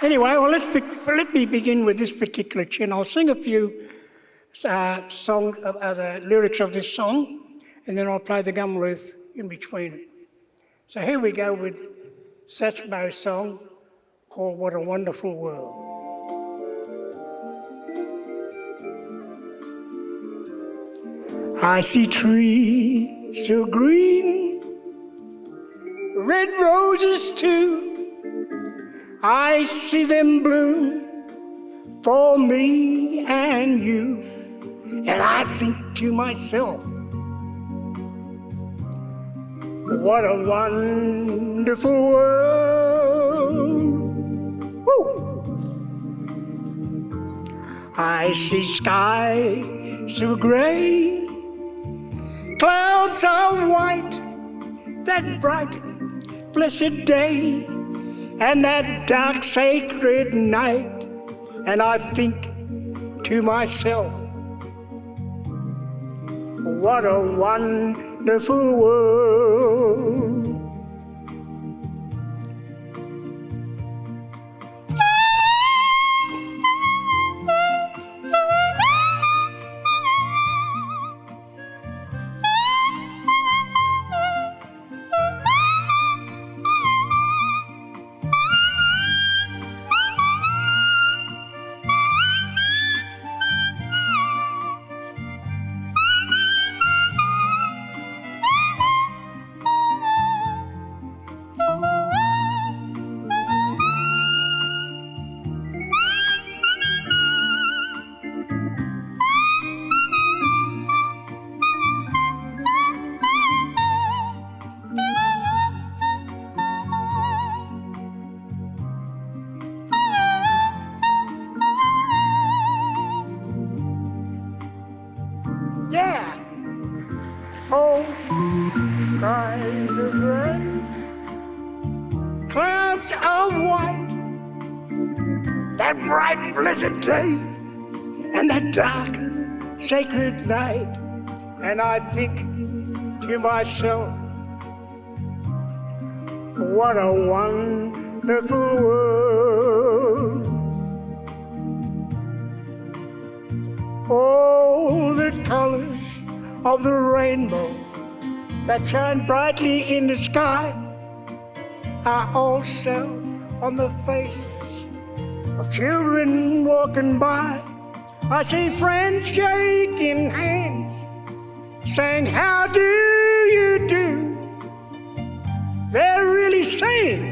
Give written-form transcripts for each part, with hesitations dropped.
Anyway, well, let me begin with this particular tune. I'll sing a few the lyrics of this song, and then I'll play the gum roof in between. So here we go with Satchmo's song called What a Wonderful World. I see trees so green, red roses too. I see them bloom for me and you. And I think to myself, what a wonderful world. Woo! I see sky so grey, clouds are white, that bright, blessed day, and that dark, sacred night. And I think to myself, what a wonderful world. Yeah! Oh, skies are gray, clouds are white, that bright, blessed day, and that dark, sacred night. And I think to myself, what a wonderful world. All the colors of the rainbow that shine brightly in the sky are also on the faces of children walking by. I see friends shaking hands, saying, how do you do? They're really saying,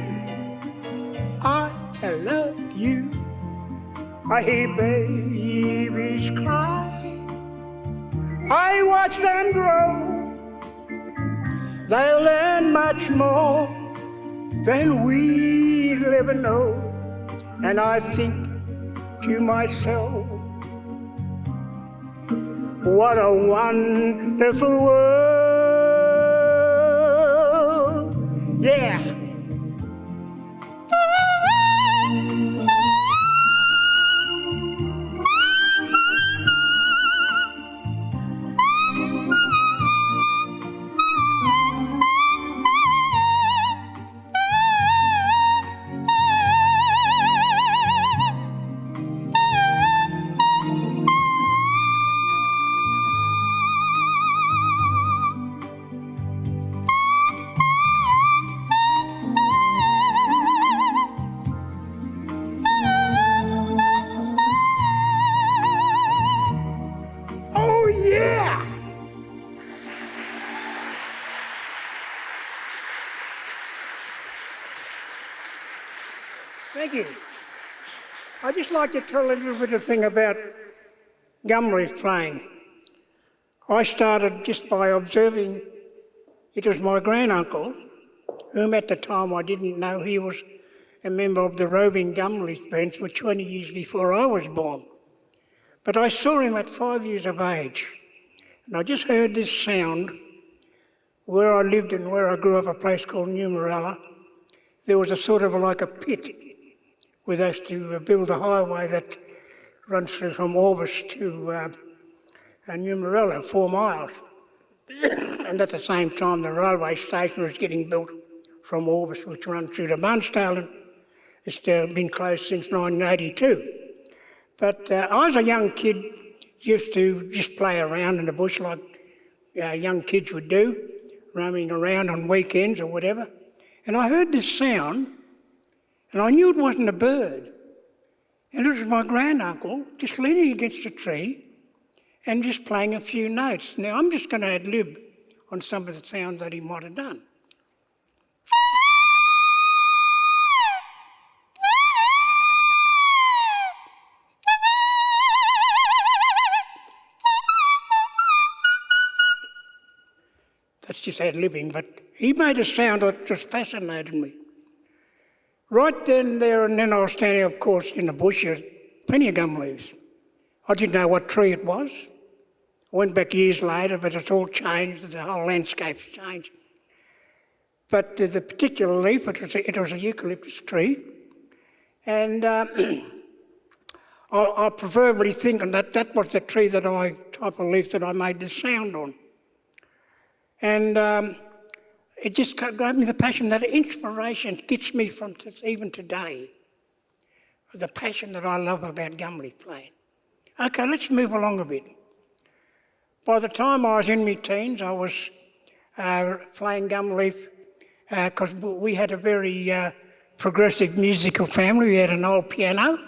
I love you. I hear babies cry, I watch them grow. They'll learn much more than we'll ever know. And I think to myself, what a wonderful world. Yeah. Thank you. I'd just like to tell a little bit of thing about gum reef playing. I started just by observing. It was my granduncle, whom at the time I didn't know he was a member of the roving gum reef bands for 20 years before I was born. But I saw him at 5 years of age, and I just heard this sound where I lived and where I grew up, a place called Numaralla. There was a sort of like a pit with us to build a highway that runs through from Torres to Numaralla, 4 miles. And at the same time, the railway station was getting built from Torres, which runs through to Munstalen, It's been closed since 1982. But I was a young kid, used to just play around in the bush like young kids would do, roaming around on weekends or whatever. And I heard this sound, and I knew it wasn't a bird. And it was my granduncle just leaning against a tree and just playing a few notes. Now, I'm just going to ad-lib on some of the sounds that he might have done. That's just ad-libbing, but he made a sound that just fascinated me. Right then, there and then I was standing, of course, in the bush, there was plenty of gum leaves. I didn't know what tree it was. I went back years later, but it's all changed, the whole landscape's changed. But the particular leaf, it was a eucalyptus tree, and I proverbially think that was the tree type of leaf that I made the sound on. And it just gave me the passion, that inspiration gets me from even today, the passion that I love about gum leaf playing. Okay, let's move along a bit. By the time I was in my teens, I was playing gum leaf because we had a very progressive musical family. We had an old piano.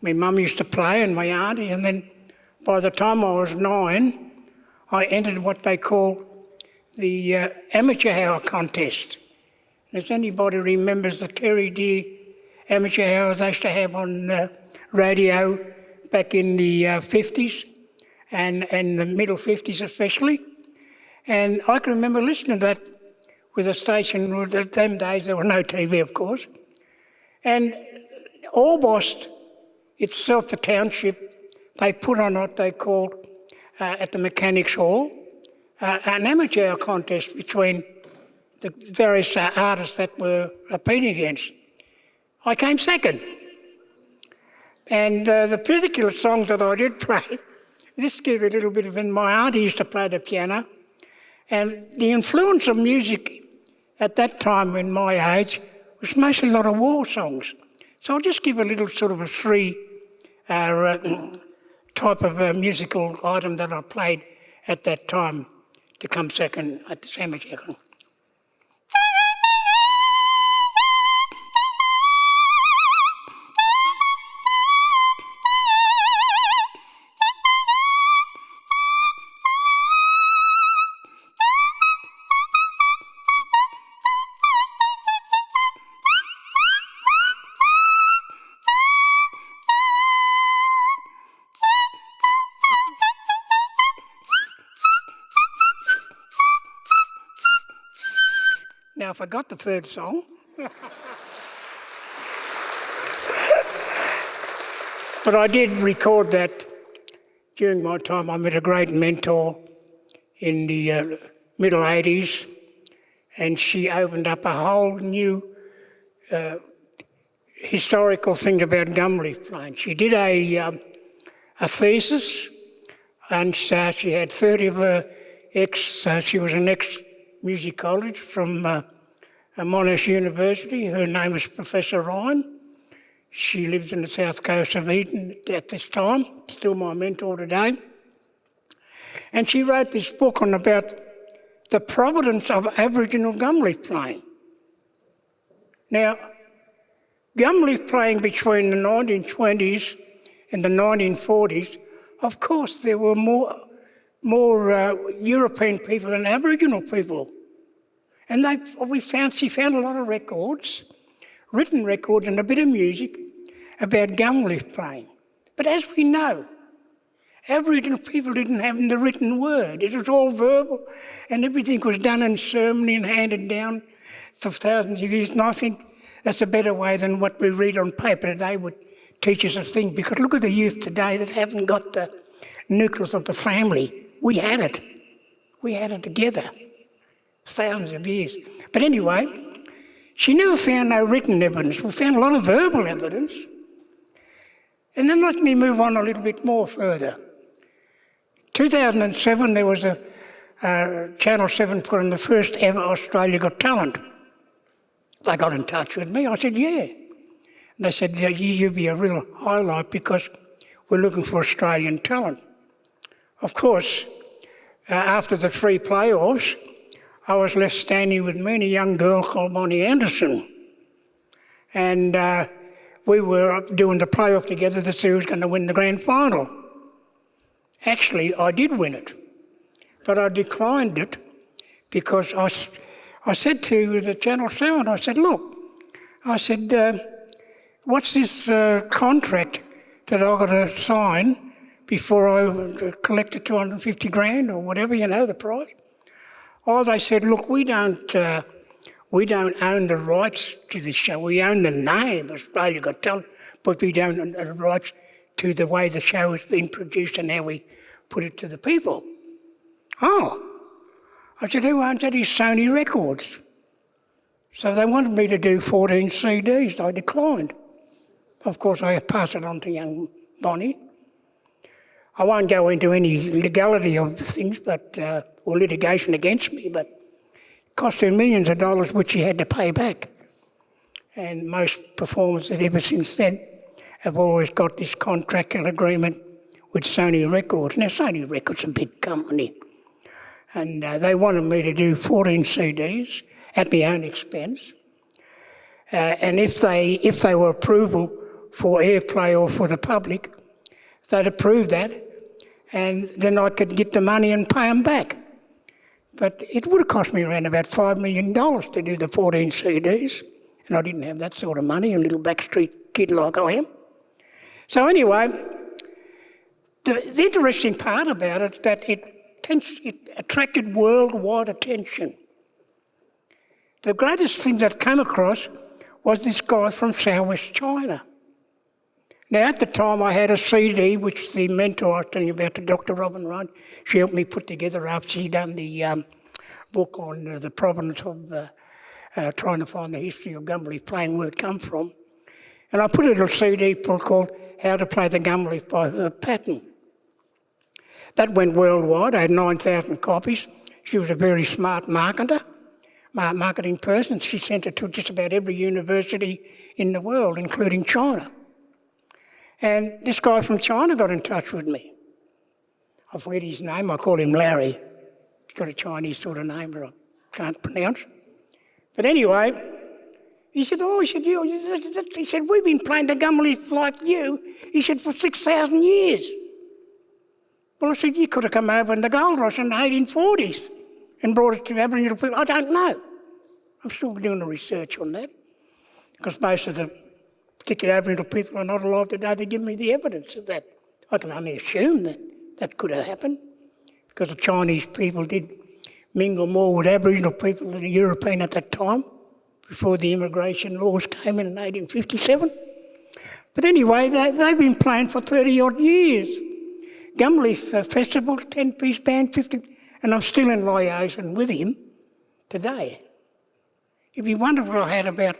My mum used to play and my auntie, and then by the time I was 9, I entered what they call the amateur hour contest. If anybody remembers the Terry Deer amateur hour they used to have on radio back in the 50s and the middle 50s especially. And I can remember listening to that with a station, at them days there was no TV of course. And Orbost itself, the township, they put on what they called at the Mechanics Hall, an amateur contest between the various artists that were competing against. I came second. And the particular song that I did play, this gave a little bit of, my auntie used to play the piano, and the influence of music at that time in my age was mostly a lot of war songs. So I'll just give a little sort of a free type of musical item that I played at that time to come second at the amateur. Now, I forgot the third song. But I did record that during my time. I met a great mentor in the middle 80s, and she opened up a whole new historical thing about gum leaf playing. She did a thesis, and she had 30 of her she was an ex-musicologist from Monash University. Her name was Professor Ryan. She lives in the south coast of Eden at this time, still my mentor today. And she wrote this book on about the provenance of Aboriginal gum leaf playing. Now, gum leaf playing between the 1920s and the 1940s, of course there were more European people than Aboriginal people. And she found a lot of records, written records and a bit of music about gum leaf playing. But as we know, Aboriginal people didn't have the written word. It was all verbal, and everything was done in ceremony and handed down for thousands of years. And I think that's a better way than what we read on paper today would teach us a thing. Because look at the youth today that haven't got the nucleus of the family. We had it. We had it together. Thousands of years. But anyway, she never found no written evidence. We found a lot of verbal evidence. And then let me move on a little bit more further. 2007, there was a Channel 7 put on the first ever Australia Got Talent. They got in touch with me. I said, yeah. They said, yeah, you'd be a real highlight because we're looking for Australian talent. Of course, after the 3 playoffs, I was left standing with me and a young girl called Bonnie Anderson. And we were doing the playoff together to see who was going to win the grand final. Actually, I did win it, but I declined it because I said to the Channel 7, I said, look, I said, what's this contract that I've got to sign before I collect the 250 grand or whatever, the price? Oh, they said, look, we don't own the rights to the show. We own the name, Australia Got Talent, but we don't own the rights to the way the show has been produced and how we put it to the people. Oh. I said, who owns that? Is Sony Records. So they wanted me to do 14 CDs. I declined. Of course, I passed it on to young Bonnie. I won't go into any legality of the things, or litigation against me, but it cost her millions of dollars which she had to pay back. And most performers ever since then have always got this contractual agreement with Sony Records. Now, Sony Records is a big company. And they wanted me to do 14 CDs at my own expense. And if they were approval for airplay or for the public, they'd approve that, and then I could get the money and pay them back. But it would have cost me around about $5 million to do the 14 CDs, and I didn't have that sort of money, a little backstreet kid like I am. So anyway, the interesting part about it is that it attracted worldwide attention. The greatest thing that came across was this guy from Southwest China. Now, at the time, I had a CD, which the mentor I was telling you about, the Dr. Robin Ryan, she helped me put together after she'd done the book on the provenance of trying to find the history of Gumleaf playing, where it come from. And I put a little CD called How to Play the Gumleaf by Herb Patton. That went worldwide. I had 9,000 copies. She was a very smart marketing person. She sent it to just about every university in the world, including China. And this guy from China got in touch with me. I forget his name. I call him Larry. He's got a Chinese sort of name that I can't pronounce. But anyway, he said, we've been playing the Gumleaf like you, he said, for 6,000 years. Well, I said, you could have come over in the gold rush in the 1840s and brought it to Aboriginal people. I don't know. I'm still doing the research on that, because most of the particular Aboriginal people are not alive today to give me the evidence of that. I can only assume that that could have happened, because the Chinese people did mingle more with Aboriginal people than the European at that time, before the immigration laws came in 1857. But anyway, they've been playing for 30-odd years. Gumleaf Festival, 10-piece band, 50, and I'm still in liaison with him today. It'd be wonderful if I had about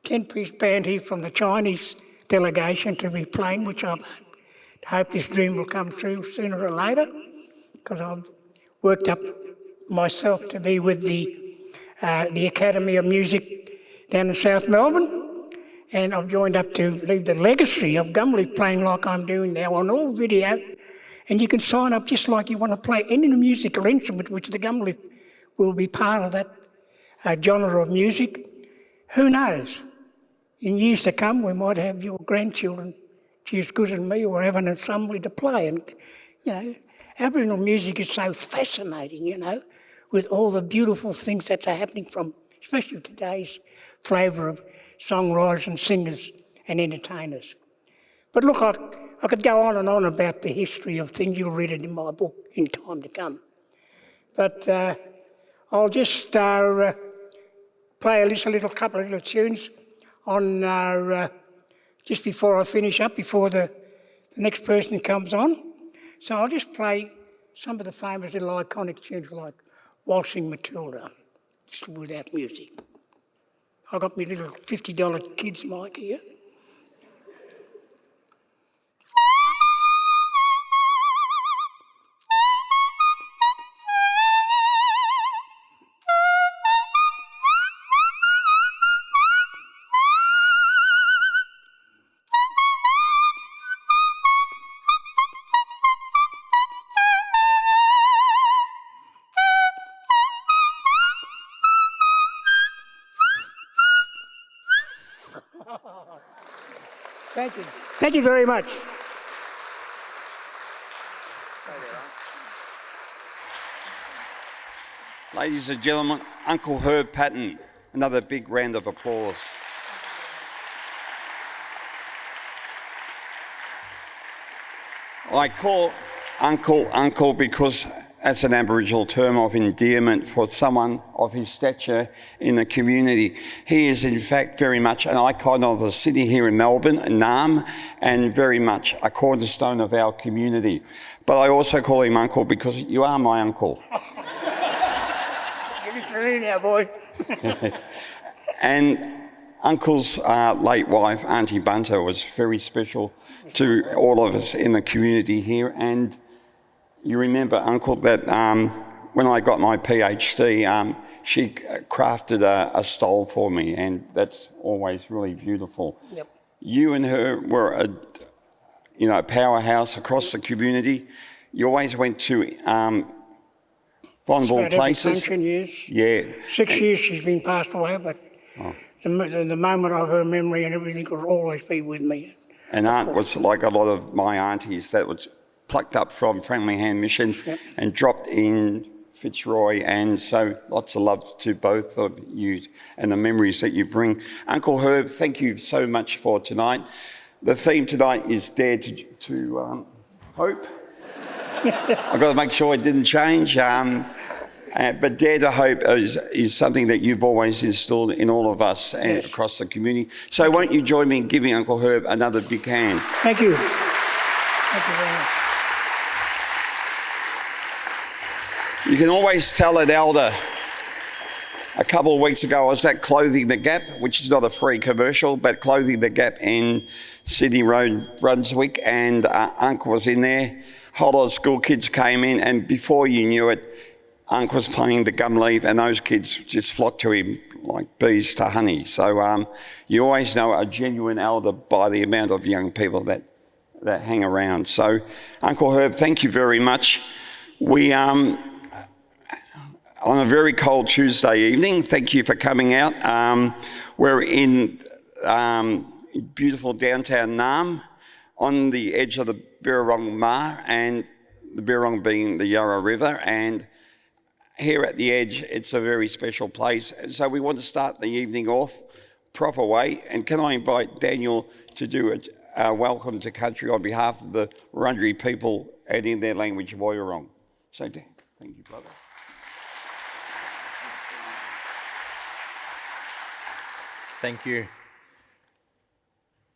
10-piece band here from the Chinese delegation to be playing, which I hope this dream will come true sooner or later, because I've worked up myself to be with the Academy of Music down in South Melbourne, and I've joined up to leave the legacy of Gumleaf playing like I'm doing now on all video, and you can sign up just like you want to play any musical instrument, which the Gumleaf will be part of that genre of music. Who knows? In years to come, we might have your grandchildren just as good as me, or have an assembly to play. And, Aboriginal music is so fascinating, with all the beautiful things that are happening from, especially today's flavour of songwriters and singers and entertainers. But look, I could go on and on about the history of things. You'll read it in my book in time to come. But I'll just play a couple of little tunes on just before I finish up, before the next person comes on. So I'll just play some of the famous little iconic tunes like Waltzing Matilda, just without music. I've got my little $50 kids mic here. Thank you. Thank you very much. Ladies and gentlemen, Uncle Herb Patton. Another big round of applause. I call Uncle because that's an Aboriginal term of endearment for someone of his stature in the community. He is in fact very much an icon of the city here in Melbourne, Naarm, and very much a cornerstone of our community. But I also call him Uncle because you are my uncle. You're just really now, boy. And Uncle's late wife, Auntie Bunter, was very special to all of us in the community here. And you remember, Uncle, that when I got my PhD, she crafted a stole for me, and that's always really beautiful. Yep. You and her were a powerhouse across the community. You always went to vulnerable places. Function, yes. Yeah. 6 years she's been passed away, but the moment of her memory and everything will always be with me. And Aunt was like a lot of my aunties that was plucked up from Friendly Hand Mission and dropped in Fitzroy, and so lots of love to both of you and the memories that you bring. Uncle Herb, thank you so much for tonight. The theme tonight is Dare to Hope. I've got to make sure it didn't change. But Dare to Hope is something that you've always instilled in all of us and across the community. So won't you join me in giving Uncle Herb another big hand? Thank you. Thank you very much. You can always tell an elder. A couple of weeks ago I was at Clothing the Gap, which is not a free commercial, but Clothing the Gap in Sydney Road, Brunswick, and Uncle was in there. A whole lot of school kids came in, and before you knew it, Uncle was playing the gum leaf, and those kids just flocked to him like bees to honey. So you always know a genuine elder by the amount of young people that hang around. So Uncle Herb, thank you very much. We on a very cold Tuesday evening, thank you for coming out. We're in beautiful downtown Naarm on the edge of the Birrarong Maar, and the Birrarong being the Yarra River, and here at the edge, it's a very special place. And so we want to start the evening off proper way. And can I invite Daniel to do a welcome to country on behalf of the Wurundjeri people and in their language, Woiwurrung. So thank you, brother. Thank you.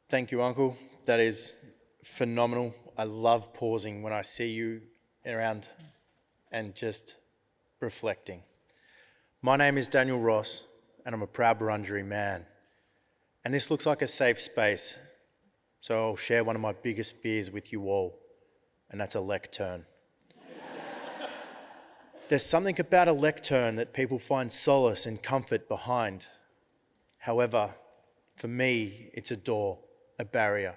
Thank you, Uncle. That is phenomenal. I love pausing when I see you around and just reflecting. My name is Daniel Ross, and I'm a proud Wurundjeri man. And this looks like a safe space, so I'll share one of my biggest fears with you all, and that's a lectern. There's something about a lectern that people find solace and comfort behind. However, for me, it's a door, a barrier.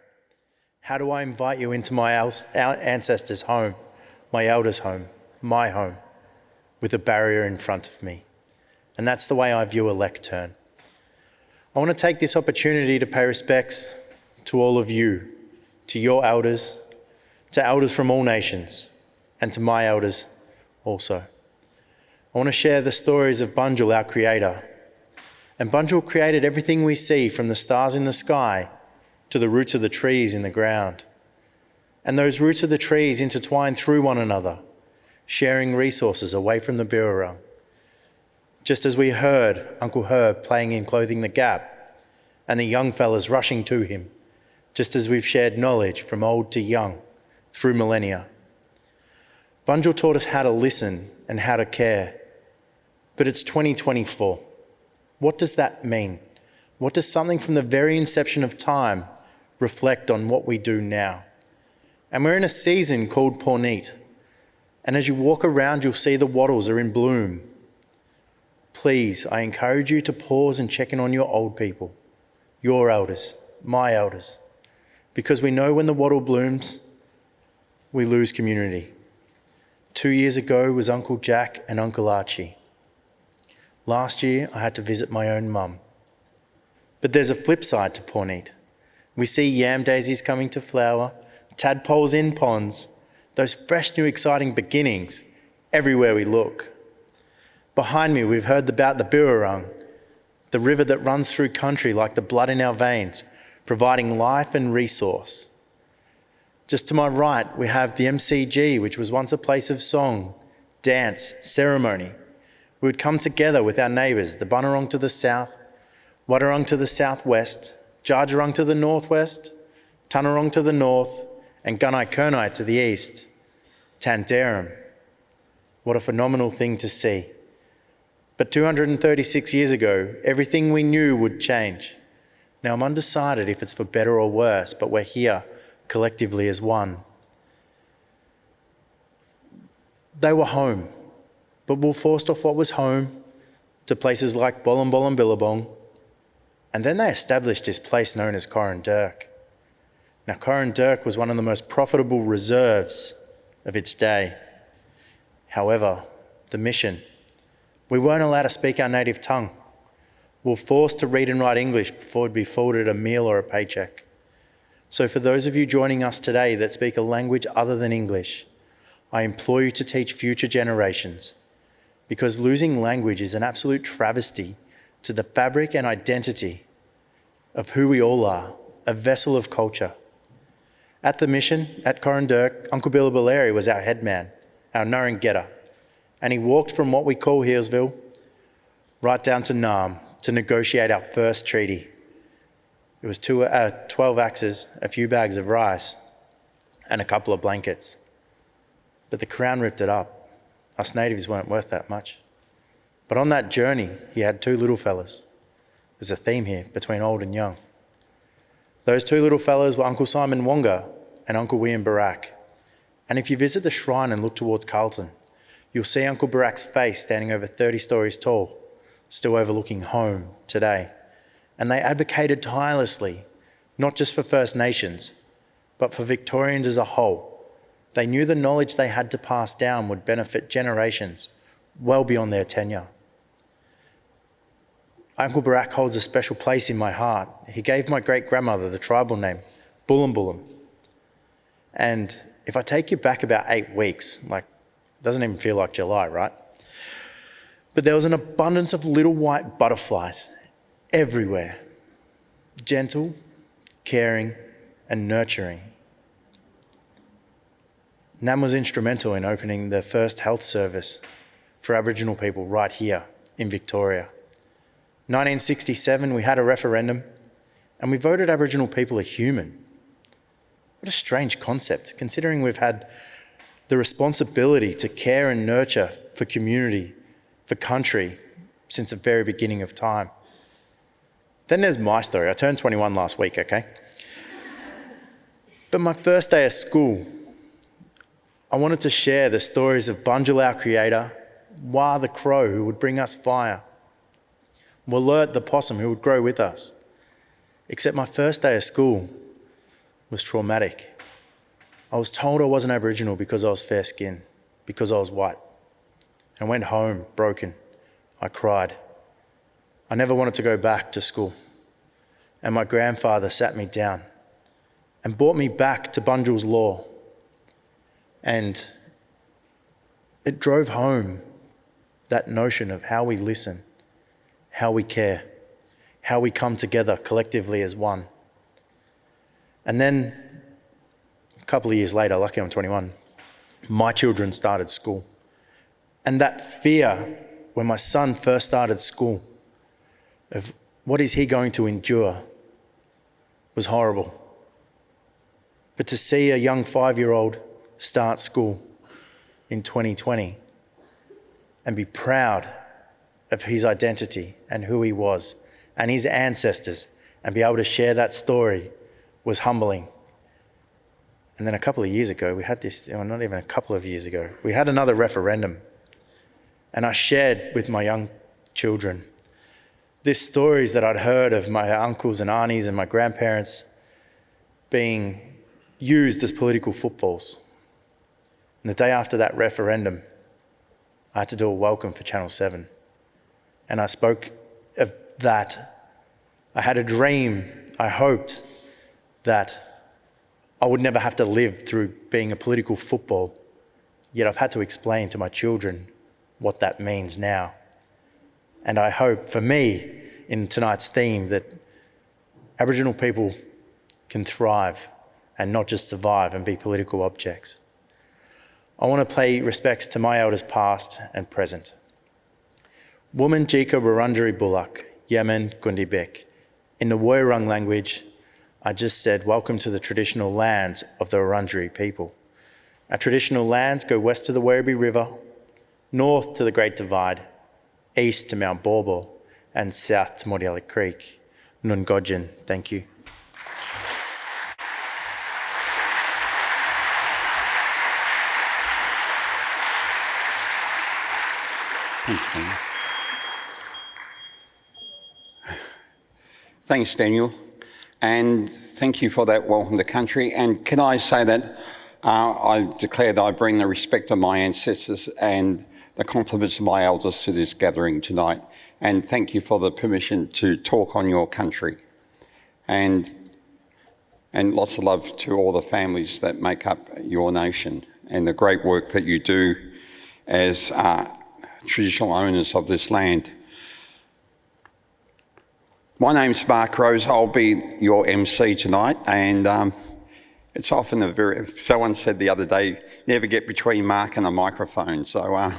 How do I invite you into my ancestors' home, my elders' home, my home, with a barrier in front of me? And that's the way I view a lectern. I want to take this opportunity to pay respects to all of you, to your elders, to elders from all nations, and to my elders also. I want to share the stories of Bunjil, our creator. And Bunjil created everything we see, from the stars in the sky to the roots of the trees in the ground. And those roots of the trees intertwine through one another, sharing resources away from the Birrarung. Just as we heard Uncle Herb playing in Clothing the Gap and the young fellas rushing to him, just as we've shared knowledge from old to young through millennia. Bunjil taught us how to listen and how to care. But it's 2024. What does that mean? What does something from the very inception of time reflect on what we do now? And we're in a season called Porneet. And as you walk around, you'll see the wattles are in bloom. Please, I encourage you to pause and check in on your old people, your elders, my elders, because we know when the wattle blooms, we lose community. 2 years ago was Uncle Jack and Uncle Archie. Last year, I had to visit my own mum. But there's a flip side to Porneet. We see yam daisies coming to flower, tadpoles in ponds, those fresh new exciting beginnings everywhere we look. Behind me, we've heard about the Birrarung, the river that runs through country like the blood in our veins, providing life and resource. Just to my right, we have the MCG, which was once a place of song, dance, ceremony. We would come together with our neighbours, the Bunurong to the south, Wadawurrung to the southwest, Dja Dja Wurrung to the northwest, Tanarong to the north, and Gunai Kurnai to the east. Tandarum. What a phenomenal thing to see. But 236 years ago, everything we knew would change. Now I'm undecided if it's for better or worse, but we're here collectively as one. They were home, but we were forced off what was home to places like Bolam and Billabong, and then they established this place known as Corranderk. Now Corranderk was one of the most profitable reserves of its day. However, the mission, we weren't allowed to speak our native tongue. We were forced to read and write English before we'd be forwarded a meal or a paycheck. So for those of you joining us today that speak a language other than English, I implore you to teach future generations, because losing language is an absolute travesty to the fabric and identity of who we all are, a vessel of culture. At the mission, at Corranderk, Uncle Billaballeri was our headman, our Nurrungetta, and he walked from what we call Healesville right down to Naarm to negotiate our first treaty. It was 12 axes, a few bags of rice, and a couple of blankets. But the Crown ripped it up. Us natives weren't worth that much. But on that journey, he had two little fellas. There's a theme here between old and young. Those two little fellas were Uncle Simon Wonga and Uncle William Barak. And if you visit the shrine and look towards Carlton, you'll see Uncle Barak's face standing over 30 stories tall, still overlooking home today. And they advocated tirelessly, not just for First Nations, but for Victorians as a whole. They knew the knowledge they had to pass down would benefit generations well beyond their tenure. Uncle Barak holds a special place in my heart. He gave my great-grandmother the tribal name, Bulum. And if I take you back about 8 weeks, it doesn't even feel like July, right? But there was an abundance of little white butterflies everywhere. Gentle, caring, and nurturing. Nam was instrumental in opening the first health service for Aboriginal people right here in Victoria. 1967, we had a referendum and we voted Aboriginal people a human. What a strange concept, considering we've had the responsibility to care and nurture for community, for country, since the very beginning of time. Then there's my story. I turned 21 last week, okay? But my first day of school, I wanted to share the stories of Bunjil, our creator, Wah the crow, who would bring us fire, Wallert the possum, who would grow with us. Except my first day of school was traumatic. I was told I wasn't Aboriginal because I was fair-skinned, because I was white. I went home broken. I cried. I never wanted to go back to school. And my grandfather sat me down and brought me back to Bunjil's law. And it drove home that notion of how we listen, how we care, how we come together collectively as one. And then a couple of years later, lucky I'm 21, my children started school. And that fear when my son first started school of what is he going to endure was horrible. But to see a young 5-year-old start school in 2020 and be proud of his identity and who he was and his ancestors and be able to share that story was humbling. And then a couple of years ago, we had this, or not even a couple of years ago, we had another referendum. And I shared with my young children these stories that I'd heard of my uncles and aunties and my grandparents being used as political footballs. And the day after that referendum, I had to do a welcome for Channel 7. And I spoke of that. I had a dream, I hoped, that I would never have to live through being a political football, yet I've had to explain to my children what that means now. And I hope, for me, in tonight's theme, that Aboriginal people can thrive and not just survive and be political objects. I want to pay respects to my elders past and present. Woman Jika Wurundjeri Bulak, Yemen Gundibek. In the Woiwurrung language, I just said, welcome to the traditional lands of the Wurundjeri people. Our traditional lands go west to the Werribee River, north to the Great Divide, east to Mount Borbor, and south to Mordialloc Creek. Nungodjin, thank you. Thanks, Daniel. And thank you for that welcome to country. And can I say that I declare that I bring the respect of my ancestors and the compliments of my elders to this gathering tonight. And thank you for the permission to talk on your country. And lots of love to all the families that make up your nation and the great work that you do as traditional owners of this land. My name's Mark Rose. I'll be your MC tonight, and it's often someone said the other day, never get between Mark and a microphone, so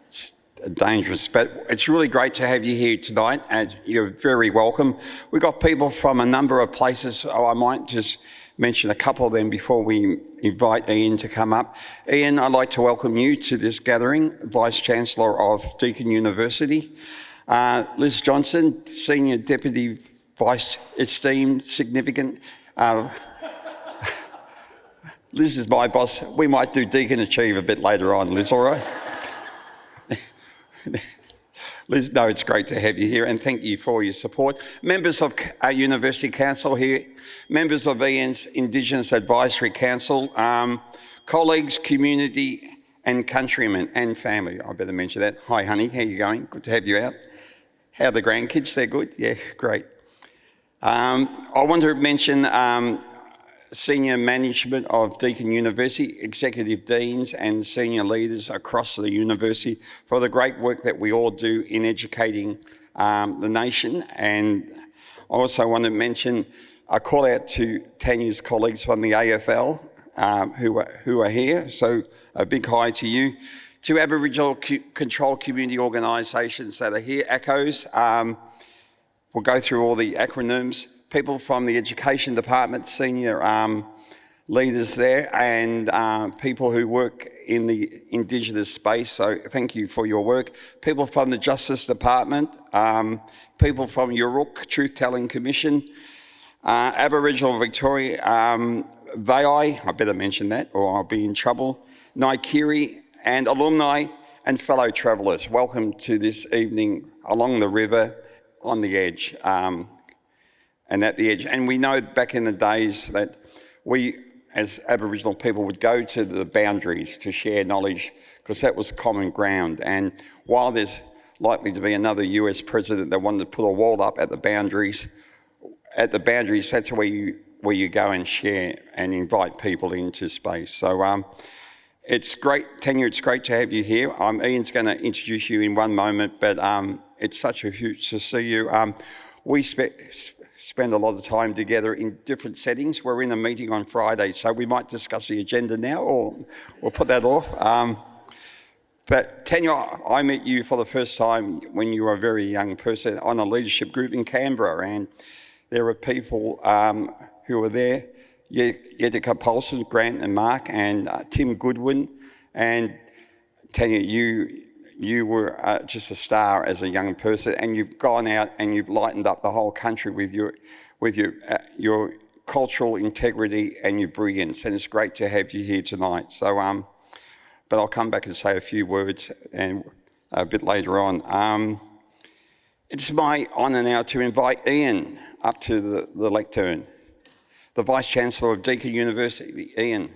it's dangerous. But it's really great to have you here tonight, and you're very welcome. We've got people from a number of places. I might just mention a couple of them before we invite Ian to come up. Ian, I'd like to welcome you to this gathering, Vice-Chancellor of Deakin University. Liz Johnson, Senior Deputy Vice, esteemed, significant. Liz is my boss. We might do Deakin Achieve a bit later on, Liz, all right? Liz, no, it's great to have you here, and thank you for your support. Members of our University Council here, members of Ian's Indigenous Advisory Council, colleagues, community and countrymen and family. I better mention that. Hi, honey, how you going? Good to have you out. How are the grandkids? They're good? Yeah, great. I want to mention senior management of Deakin University, executive deans and senior leaders across the university for the great work that we all do in educating the nation. And I also want to mention a call out to Tanya's colleagues from the AFL who are here. So a big hi to you. To Aboriginal control community organisations that are here, ACOs, we'll go through all the acronyms, people from the Education Department, senior leaders there, and people who work in the Indigenous space, so thank you for your work. People from the Justice Department, people from Yurruk Truth-Telling Commission, Aboriginal Victoria, VAI, I better mention that or I'll be in trouble, Naikiri, and alumni and fellow travellers, welcome to this evening along the river on the edge and at the edge. And we know back in the days that we as Aboriginal people would go to the boundaries to share knowledge because that was common ground. And while there's likely to be another US president that wanted to put a wall up at the boundaries, that's where you go and share and invite people into space. So it's great, Tanya, it's great to have you here. Ian's going to introduce you in one moment, but it's such a huge to see you. We spend a lot of time together in different settings. We're in a meeting on Friday, so we might discuss the agenda now or we'll put that off. But Tanya, I met you for the first time when you were a very young person on a leadership group in Canberra, and there were people who were there, Yedika Paulson, Grant and Mark, and Tim Goodwin. And Tanya, you were just a star as a young person, and you've gone out and you've lightened up the whole country with your cultural integrity and your brilliance. And it's great to have you here tonight. So, but I'll come back and say a few words and a bit later on. It's my honour now to invite Ian up to the lectern, the Vice-Chancellor of Deakin University. Ian.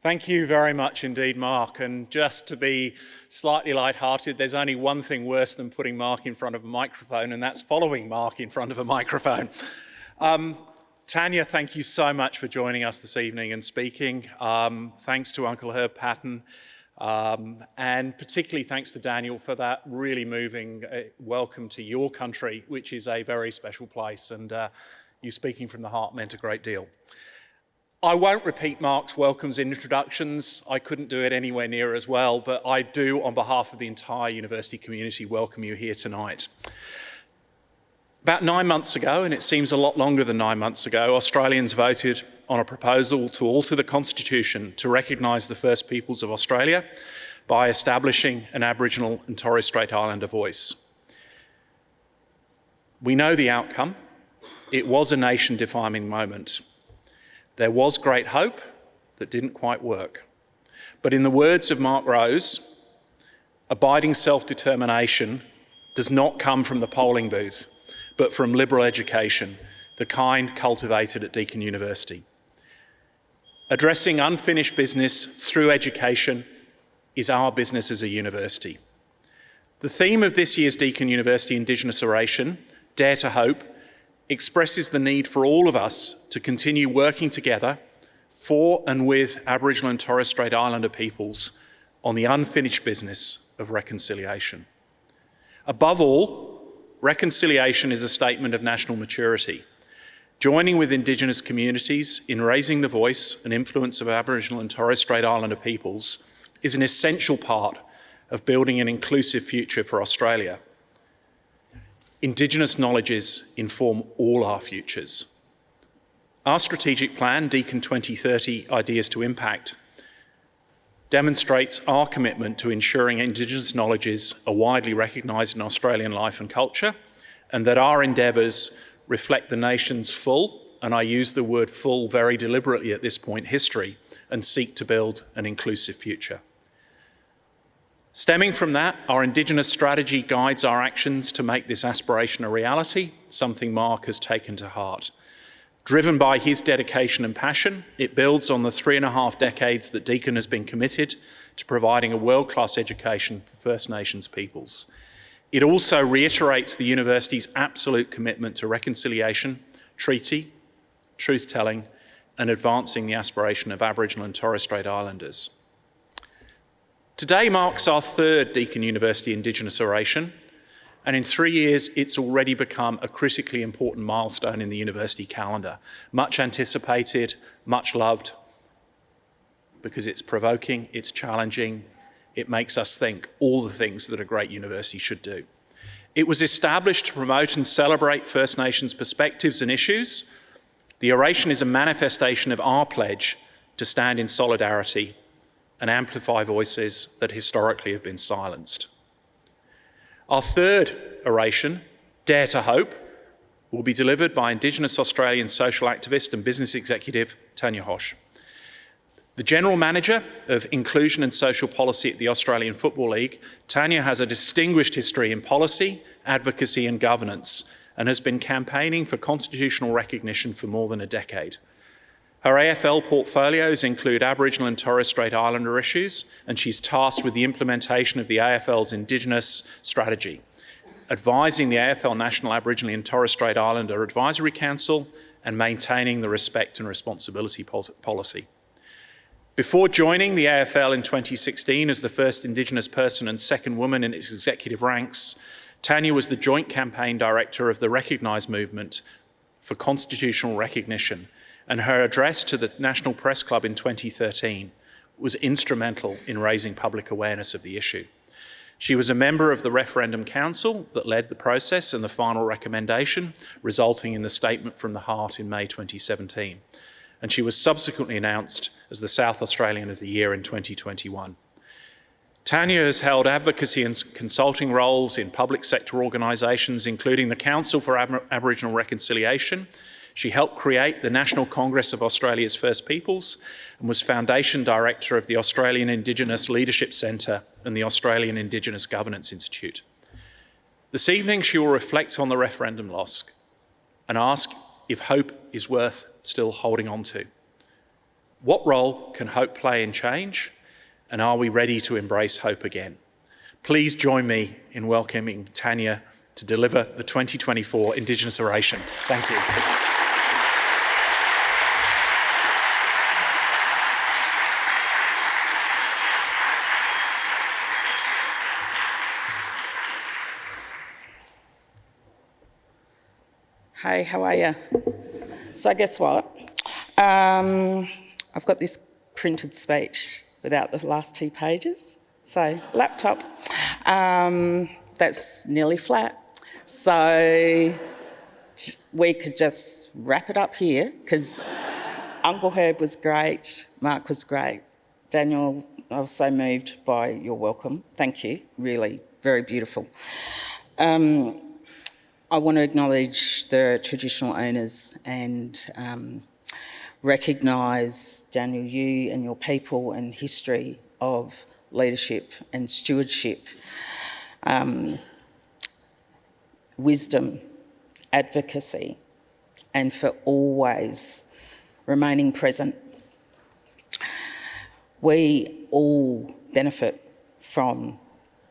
Thank you very much indeed, Mark. And just to be slightly light-hearted, there's only one thing worse than putting Mark in front of a microphone, and that's following Mark in front of a microphone. Tanya, thank you so much for joining us this evening and speaking. Thanks to Uncle Herb Patton, and particularly thanks to Daniel for that really moving welcome to your country, which is a very special place, and you speaking from the heart meant a great deal. I won't repeat Mark's welcomes and introductions. I couldn't do it anywhere near as well, but I do, on behalf of the entire university community, welcome you here tonight. About 9 months ago, and it seems a lot longer than 9 months ago, Australians voted on a proposal to alter the Constitution to recognise the First Peoples of Australia by establishing an Aboriginal and Torres Strait Islander voice. We know the outcome. It was a nation-defining moment. There was great hope that didn't quite work. But in the words of Mark Rose, abiding self-determination does not come from the polling booth, but from liberal education, the kind cultivated at Deakin University. Addressing unfinished business through education is our business as a university. The theme of this year's Deakin University Indigenous Oration, Dare to Hope, expresses the need for all of us to continue working together for and with Aboriginal and Torres Strait Islander peoples on the unfinished business of reconciliation. Above all, reconciliation is a statement of national maturity. Joining with Indigenous communities in raising the voice and influence of Aboriginal and Torres Strait Islander peoples is an essential part of building an inclusive future for Australia. Indigenous knowledges inform all our futures. Our strategic plan, Deakin 2030 Ideas to Impact, demonstrates our commitment to ensuring Indigenous knowledges are widely recognised in Australian life and culture, and that our endeavours reflect the nation's full, and I use the word full very deliberately at this point, history, and seek to build an inclusive future. Stemming from that, our Indigenous strategy guides our actions to make this aspiration a reality, something Mark has taken to heart. Driven by his dedication and passion, it builds on the 3.5 decades that Deakin has been committed to providing a world-class education for First Nations peoples. It also reiterates the university's absolute commitment to reconciliation, treaty, truth-telling, and advancing the aspiration of Aboriginal and Torres Strait Islanders. Today marks our third Deakin University Indigenous Oration, and in 3 years it's already become a critically important milestone in the university calendar. Much anticipated, much loved, because it's provoking, it's challenging, it makes us think all the things that a great university should do. It was established to promote and celebrate First Nations perspectives and issues. The oration is a manifestation of our pledge to stand in solidarity and amplify voices that historically have been silenced. Our third oration, Dare to Hope, will be delivered by Indigenous Australian social activist and business executive Tanya Hosch. The General Manager of Inclusion and Social Policy at the Australian Football League, Tanya has a distinguished history in policy, advocacy and governance, and has been campaigning for constitutional recognition for more than a decade. Her AFL portfolios include Aboriginal and Torres Strait Islander issues, and she's tasked with the implementation of the AFL's Indigenous strategy, advising the AFL National Aboriginal and Torres Strait Islander Advisory Council, and maintaining the respect and responsibility policy. Before joining the AFL in 2016 as the first Indigenous person and second woman in its executive ranks, Tanya was the joint campaign director of the Recognise movement for constitutional recognition, and her address to the National Press Club in 2013 was instrumental in raising public awareness of the issue. She was a member of the Referendum Council that led the process and the final recommendation, resulting in the Statement from the Heart in May 2017. And she was subsequently announced as the South Australian of the Year in 2021. Tanya has held advocacy and consulting roles in public sector organisations, including the Council for Aboriginal Reconciliation. She helped create the National Congress of Australia's First Peoples and was Foundation Director of the Australian Indigenous Leadership Centre and the Australian Indigenous Governance Institute. This evening she will reflect on the referendum loss and ask if hope is worth still holding on to. What role can hope play in change? And are we ready to embrace hope again? Please join me in welcoming Tanya to deliver the 2024 Indigenous Oration. Thank you. Hey, how are you? So guess what? I've got this printed speech without the last 2 pages. So laptop, that's nearly flat. So we could just wrap it up here because Uncle Herb was great, Mark was great. Daniel, I was so moved by your welcome. Thank you, really, very beautiful. I want to acknowledge the traditional owners and recognise, Daniel, you and your people and history of leadership and stewardship, wisdom, advocacy, and for always remaining present. We all benefit from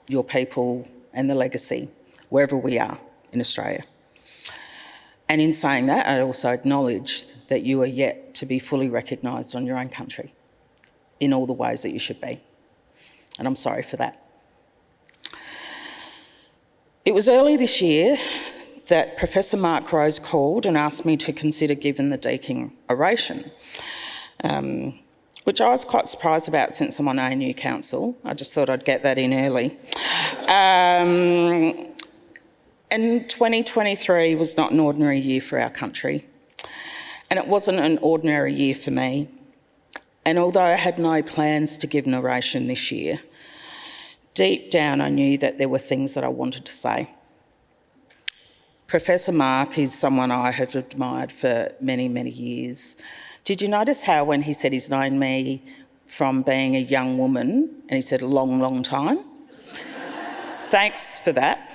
your people and the legacy, wherever we are in Australia. And in saying that, I also acknowledge that you are yet to be fully recognised on your own country in all the ways that you should be. And I'm sorry for that. It was early this year that Professor Mark Rose called and asked me to consider giving the Deakin Oration, which I was quite surprised about since I'm on ANU Council. I just thought I'd get that in early. And 2023 was not an ordinary year for our country, and it wasn't an ordinary year for me. And although I had no plans to give an oration this year, deep down I knew that there were things that I wanted to say. Professor Mark is someone I have admired for many, many years. Did you notice how when he said he's known me from being a young woman, and he said a long, long time? Thanks for that.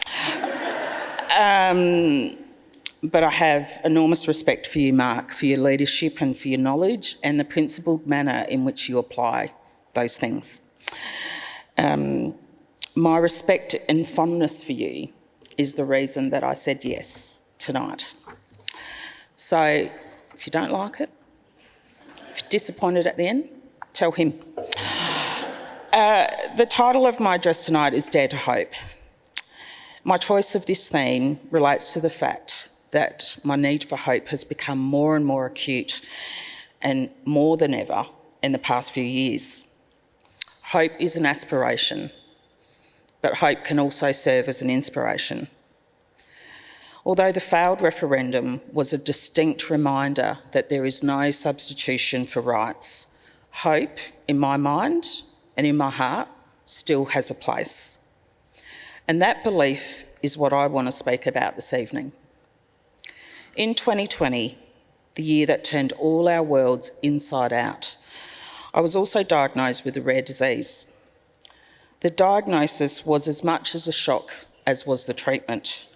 But I have enormous respect for you, Mark, for your leadership and for your knowledge and the principled manner in which you apply those things. My respect and fondness for you is the reason that I said yes tonight. So if you don't like it, if you're disappointed at the end, tell him. The title of my address tonight is Dare to Hope. My choice of this theme relates to the fact that my need for hope has become more and more acute and more than ever in the past few years. Hope is an aspiration, but hope can also serve as an inspiration. Although the failed referendum was a distinct reminder that there is no substitution for rights, hope, in my mind and in my heart, still has a place. And that belief is what I want to speak about this evening. In 2020, the year that turned all our worlds inside out, I was also diagnosed with a rare disease. The diagnosis was as much as a shock as was the treatment.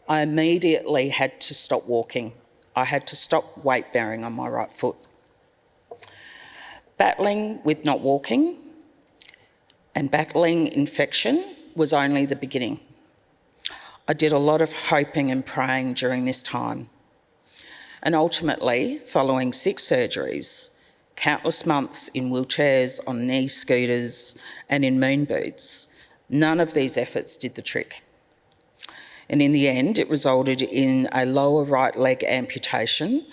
I immediately had to stop walking. I had to stop weight bearing on my right foot. Battling with not walking and battling infection was only the beginning. I did a lot of hoping and praying during this time. And ultimately, following 6 surgeries, countless months in wheelchairs, on knee scooters and in moon boots, none of these efforts did the trick. And in the end, it resulted in a lower right leg amputation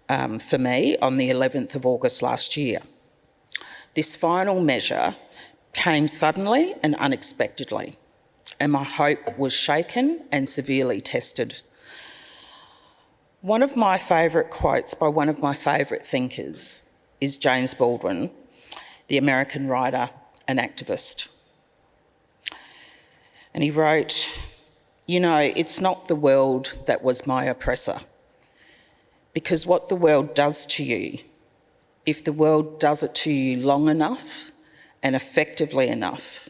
for me on the 11th of August last year. This final measure came suddenly and unexpectedly, and my hope was shaken and severely tested. One of my favourite quotes by one of my favourite thinkers is James Baldwin, the American writer and activist. And he wrote, "You know, it's not the world that was my oppressor, because what the world does to you, if the world does it to you long enough and effectively enough,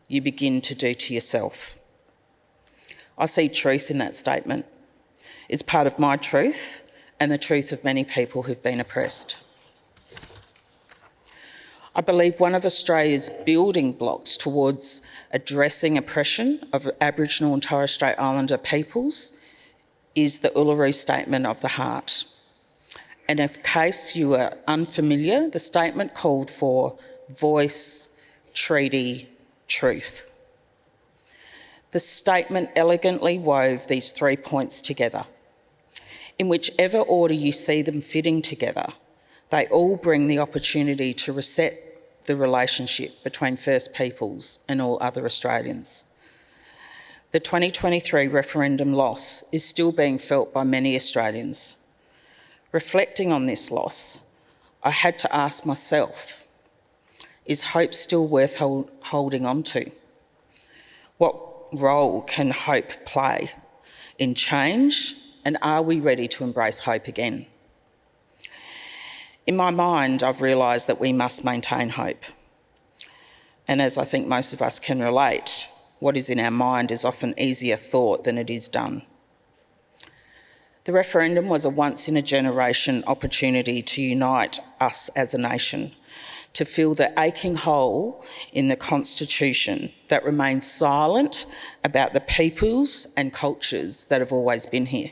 you begin to do to yourself." I see truth in that statement. It's part of my truth and the truth of many people who've been oppressed. I believe one of Australia's building blocks towards addressing oppression of Aboriginal and Torres Strait Islander peoples is the Uluru Statement of the Heart. And in case you are unfamiliar, the statement called for voice, treaty, truth. The statement elegantly wove these 3 points together. In whichever order you see them fitting together, they all bring the opportunity to reset the relationship between First Peoples and all other Australians. The 2023 referendum loss is still being felt by many Australians. Reflecting on this loss, I had to ask myself, is hope still worth holding on to? What role can hope play in change, and are we ready to embrace hope again? In my mind, I've realised that we must maintain hope. And as I think most of us can relate, what is in our mind is often easier thought than it is done. The referendum was a once-in-a-generation opportunity to unite us as a nation, to fill the aching hole in the Constitution that remains silent about the peoples and cultures that have always been here.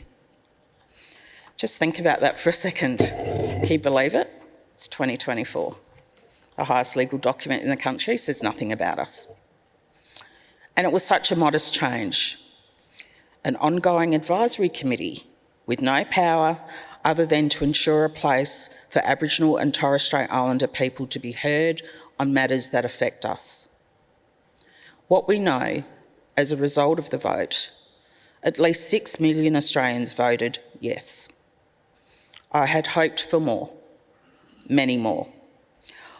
Just think about that for a second. Can you believe it? It's 2024. The highest legal document in the country says nothing about us. And it was such a modest change. An ongoing advisory committee with no power other than to ensure a place for Aboriginal and Torres Strait Islander people to be heard on matters that affect us. What we know as a result of the vote, at least 6 million Australians voted yes. I had hoped for more, many more.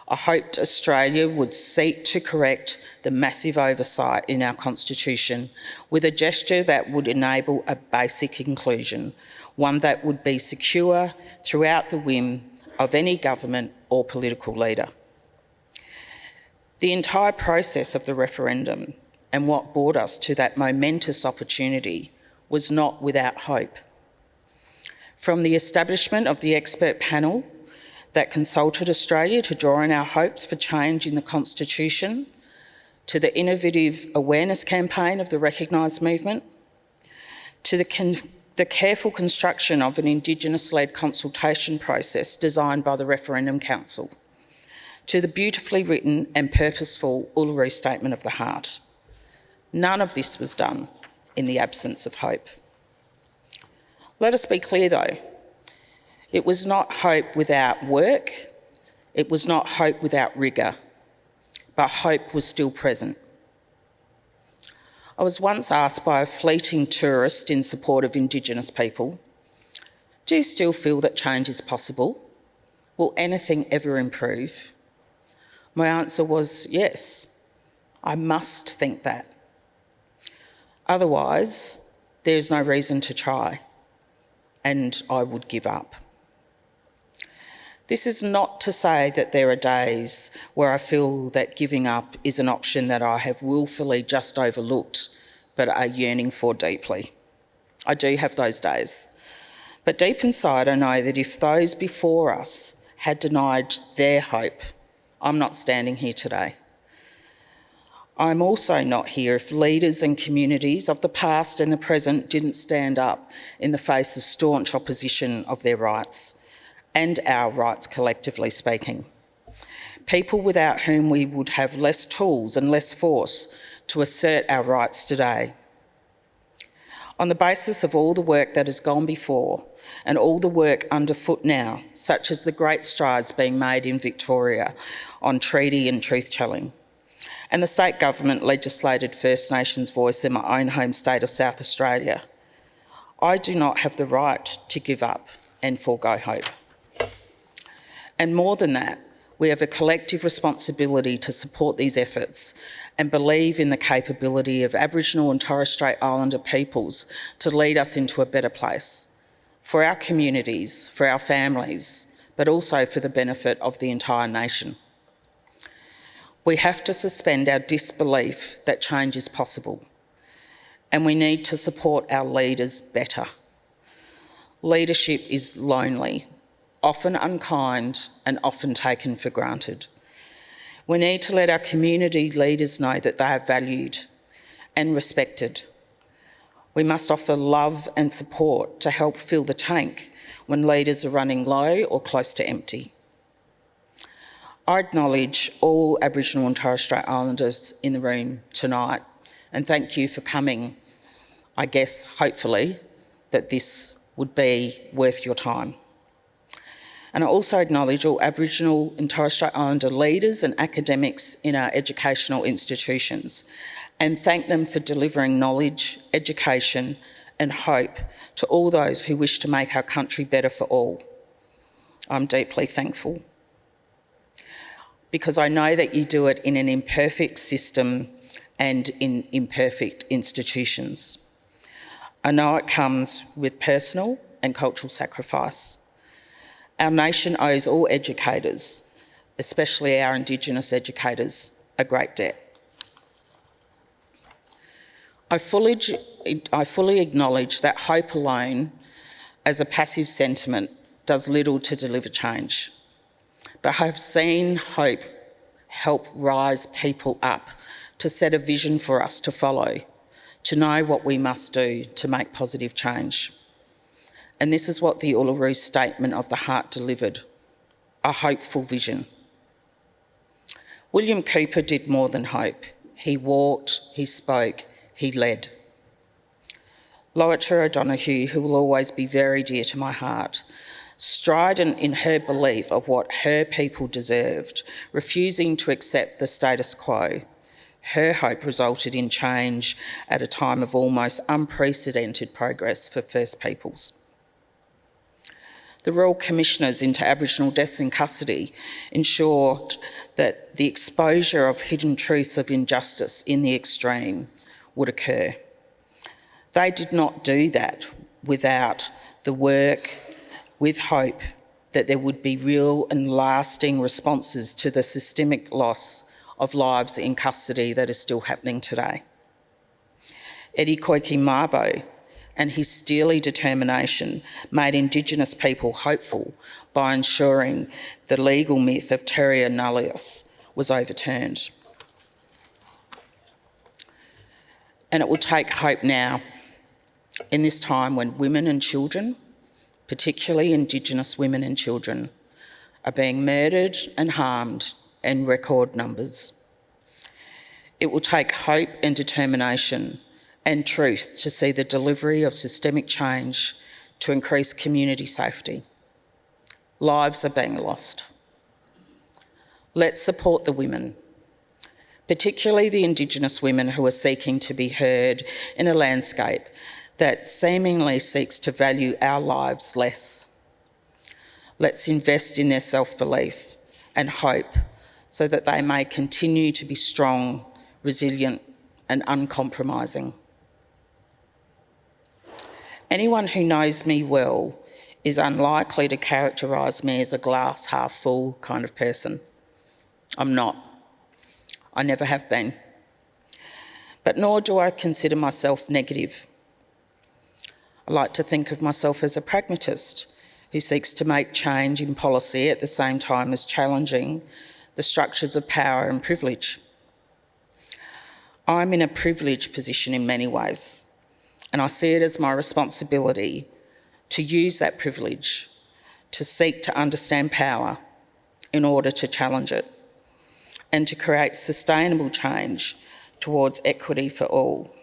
I hoped Australia would seek to correct the massive oversight in our Constitution with a gesture that would enable a basic inclusion, one that would be secure throughout the whim of any government or political leader. The entire process of the referendum and what brought us to that momentous opportunity was not without hope. From the establishment of the expert panel that consulted Australia to draw on our hopes for change in the Constitution, to the innovative awareness campaign of the Recognise movement, to the careful construction of an Indigenous-led consultation process designed by the Referendum Council, to the beautifully written and purposeful Uluru Statement of the Heart. None of this was done in the absence of hope. Let us be clear though, it was not hope without work, it was not hope without rigour, but hope was still present. I was once asked by a fleeting tourist in support of Indigenous people, do you still feel that change is possible? Will anything ever improve? My answer was yes, I must think that. Otherwise, there's no reason to try, and I would give up. This is not to say that there are days where I feel that giving up is an option that I have willfully just overlooked, but are yearning for deeply. I do have those days. But deep inside, I know that if those before us had denied their hope, I'm not standing here today. I'm also not here if leaders and communities of the past and the present didn't stand up in the face of staunch opposition of their rights, and our rights collectively speaking. People without whom we would have less tools and less force to assert our rights today. On the basis of all the work that has gone before and all the work underfoot now, such as the great strides being made in Victoria on treaty and truth-telling, and the state government legislated First Nations voice in my own home state of South Australia, I do not have the right to give up and forego hope. And more than that, we have a collective responsibility to support these efforts and believe in the capability of Aboriginal and Torres Strait Islander peoples to lead us into a better place, for our communities, for our families, but also for the benefit of the entire nation. We have to suspend our disbelief that change is possible, and we need to support our leaders better. Leadership is lonely, often unkind and often taken for granted. We need to let our community leaders know that they are valued and respected. We must offer love and support to help fill the tank when leaders are running low or close to empty. I acknowledge all Aboriginal and Torres Strait Islanders in the room tonight and thank you for coming. I guess, hopefully, that this would be worth your time. And I also acknowledge all Aboriginal and Torres Strait Islander leaders and academics in our educational institutions and thank them for delivering knowledge, education and hope to all those who wish to make our country better for all. I'm deeply thankful because I know that you do it in an imperfect system and in imperfect institutions. I know it comes with personal and cultural sacrifice. Our nation owes all educators, especially our Indigenous educators, a great debt. I fully acknowledge that hope alone, as a passive sentiment, does little to deliver change. But I have seen hope help rise people up to set a vision for us to follow, to know what we must do to make positive change. And this is what the Uluru Statement of the Heart delivered, a hopeful vision. William Cooper did more than hope. He walked, he spoke, he led. Lowitja O'Donoghue, who will always be very dear to my heart, strident in her belief of what her people deserved, refusing to accept the status quo. Her hope resulted in change at a time of almost unprecedented progress for First Peoples. The Royal Commissioners into Aboriginal Deaths in Custody ensured that the exposure of hidden truths of injustice in the extreme would occur. They did not do that without the work, with hope that there would be real and lasting responses to the systemic loss of lives in custody that is still happening today. Eddie Koiki Mabo and his steely determination made Indigenous people hopeful by ensuring the legal myth of terra nullius was overturned. And it will take hope now, in this time when women and children, particularly Indigenous women and children, are being murdered and harmed in record numbers. It will take hope and determination and truth to see the delivery of systemic change to increase community safety. Lives are being lost. Let's support the women, particularly the Indigenous women who are seeking to be heard in a landscape that seemingly seeks to value our lives less. Let's invest in their self-belief and hope so that they may continue to be strong, resilient and uncompromising. Anyone who knows me well is unlikely to characterise me as a glass half full kind of person. I'm not. I never have been. But nor do I consider myself negative. I like to think of myself as a pragmatist who seeks to make change in policy at the same time as challenging the structures of power and privilege. I'm in a privileged position in many ways, and I see it as my responsibility to use that privilege to seek to understand power in order to challenge it and to create sustainable change towards equity for all.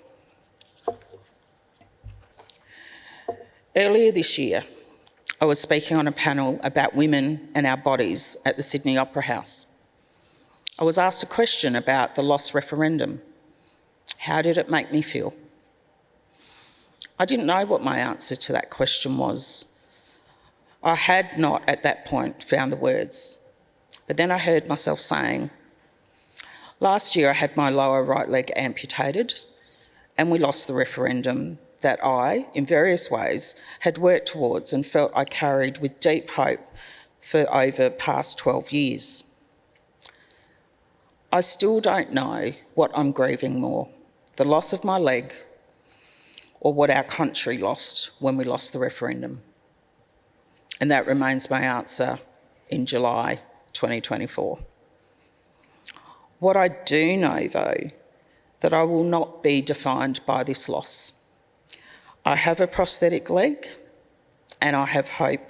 Earlier this year, I was speaking on a panel about women and our bodies at the Sydney Opera House. I was asked a question about the loss referendum. How did it make me feel? I didn't know what my answer to that question was. I had not at that point found the words, but then I heard myself saying, last year I had my lower right leg amputated and we lost the referendum that I, in various ways, had worked towards and felt I carried with deep hope for over past 12 years. I still don't know what I'm grieving more, the loss of my leg or what our country lost when we lost the referendum. And that remains my answer in July 2024. What I do know, though, that I will not be defined by this loss. I have a prosthetic leg and I have hope.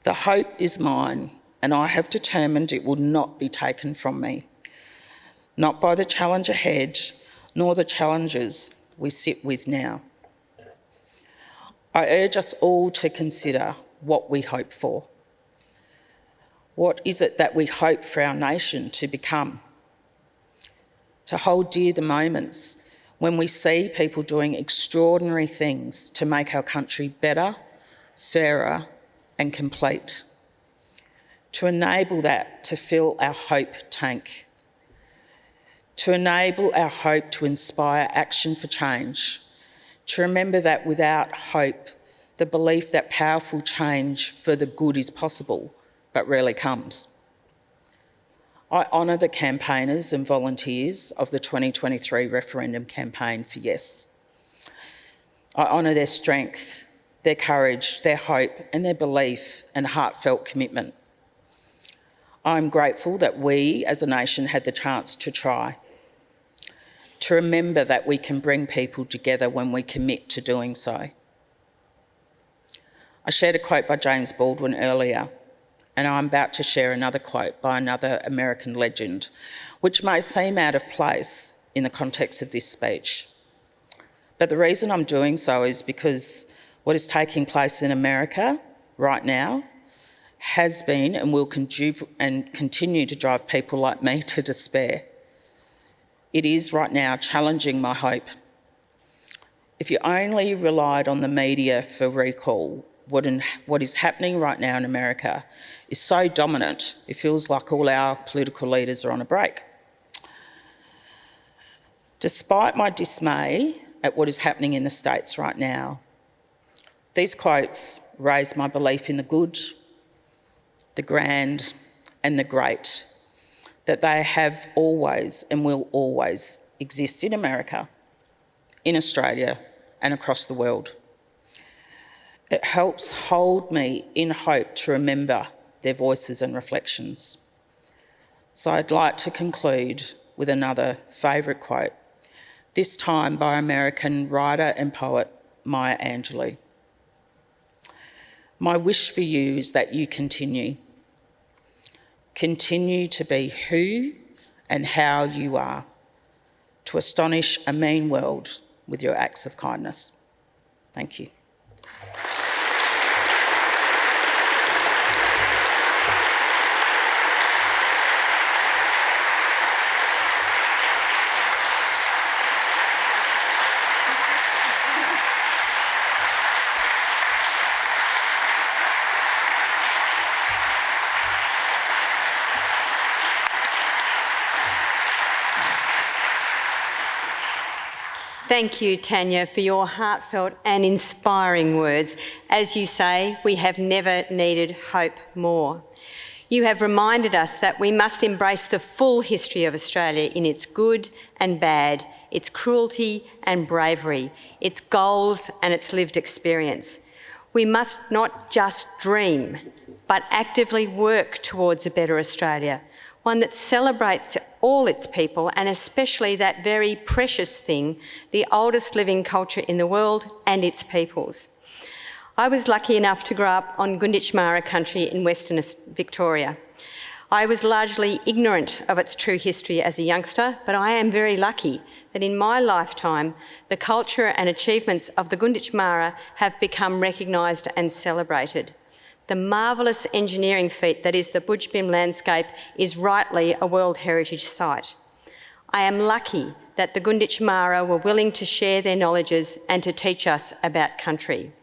The hope is mine, and I have determined it will not be taken from me, not by the challenge ahead, nor the challenges we sit with now. I urge us all to consider what we hope for. What is it that we hope for our nation to become? To hold dear the moments when we see people doing extraordinary things to make our country better, fairer and complete. To enable that to fill our hope tank. To enable our hope to inspire action for change. To remember that without hope, the belief that powerful change for the good is possible, but rarely comes. I honour the campaigners and volunteers of the 2023 referendum campaign for Yes. I honour their strength, their courage, their hope and their belief and heartfelt commitment. I'm grateful that we as a nation had the chance to try, to remember that we can bring people together when we commit to doing so. I shared a quote by James Baldwin earlier, and I'm about to share another quote by another American legend, which may seem out of place in the context of this speech. But the reason I'm doing so is because what is taking place in America right now has been and will continue to drive people like me to despair. It is right now challenging my hope. If you only relied on the media for recall, what is happening right now in America is so dominant, it feels like all our political leaders are on a break. Despite my dismay at what is happening in the States right now, these quotes raise my belief in the good, the grand and the great, that they have always and will always exist in America, in Australia and across the world. It helps hold me in hope to remember their voices and reflections. So I'd like to conclude with another favourite quote, this time by American writer and poet Maya Angelou. My wish for you is that you continue to be who and how you are, to astonish a mean world with your acts of kindness. Thank you. Thank you, Tanya, for your heartfelt and inspiring words. As you say, we have never needed hope more. You have reminded us that we must embrace the full history of Australia in its good and bad, its cruelty and bravery, its goals and its lived experience. We must not just dream, but actively work towards a better Australia, one that celebrates all its people and especially that very precious thing, the oldest living culture in the world and its peoples. I was lucky enough to grow up on Gunditjmara country in Western Victoria. I was largely ignorant of its true history as a youngster, but I am very lucky that in my lifetime, the culture and achievements of the Gunditjmara have become recognised and celebrated. The marvellous engineering feat that is the Budjbim landscape is rightly a World Heritage Site. I am lucky that the Gunditjmara were willing to share their knowledges and to teach us about country.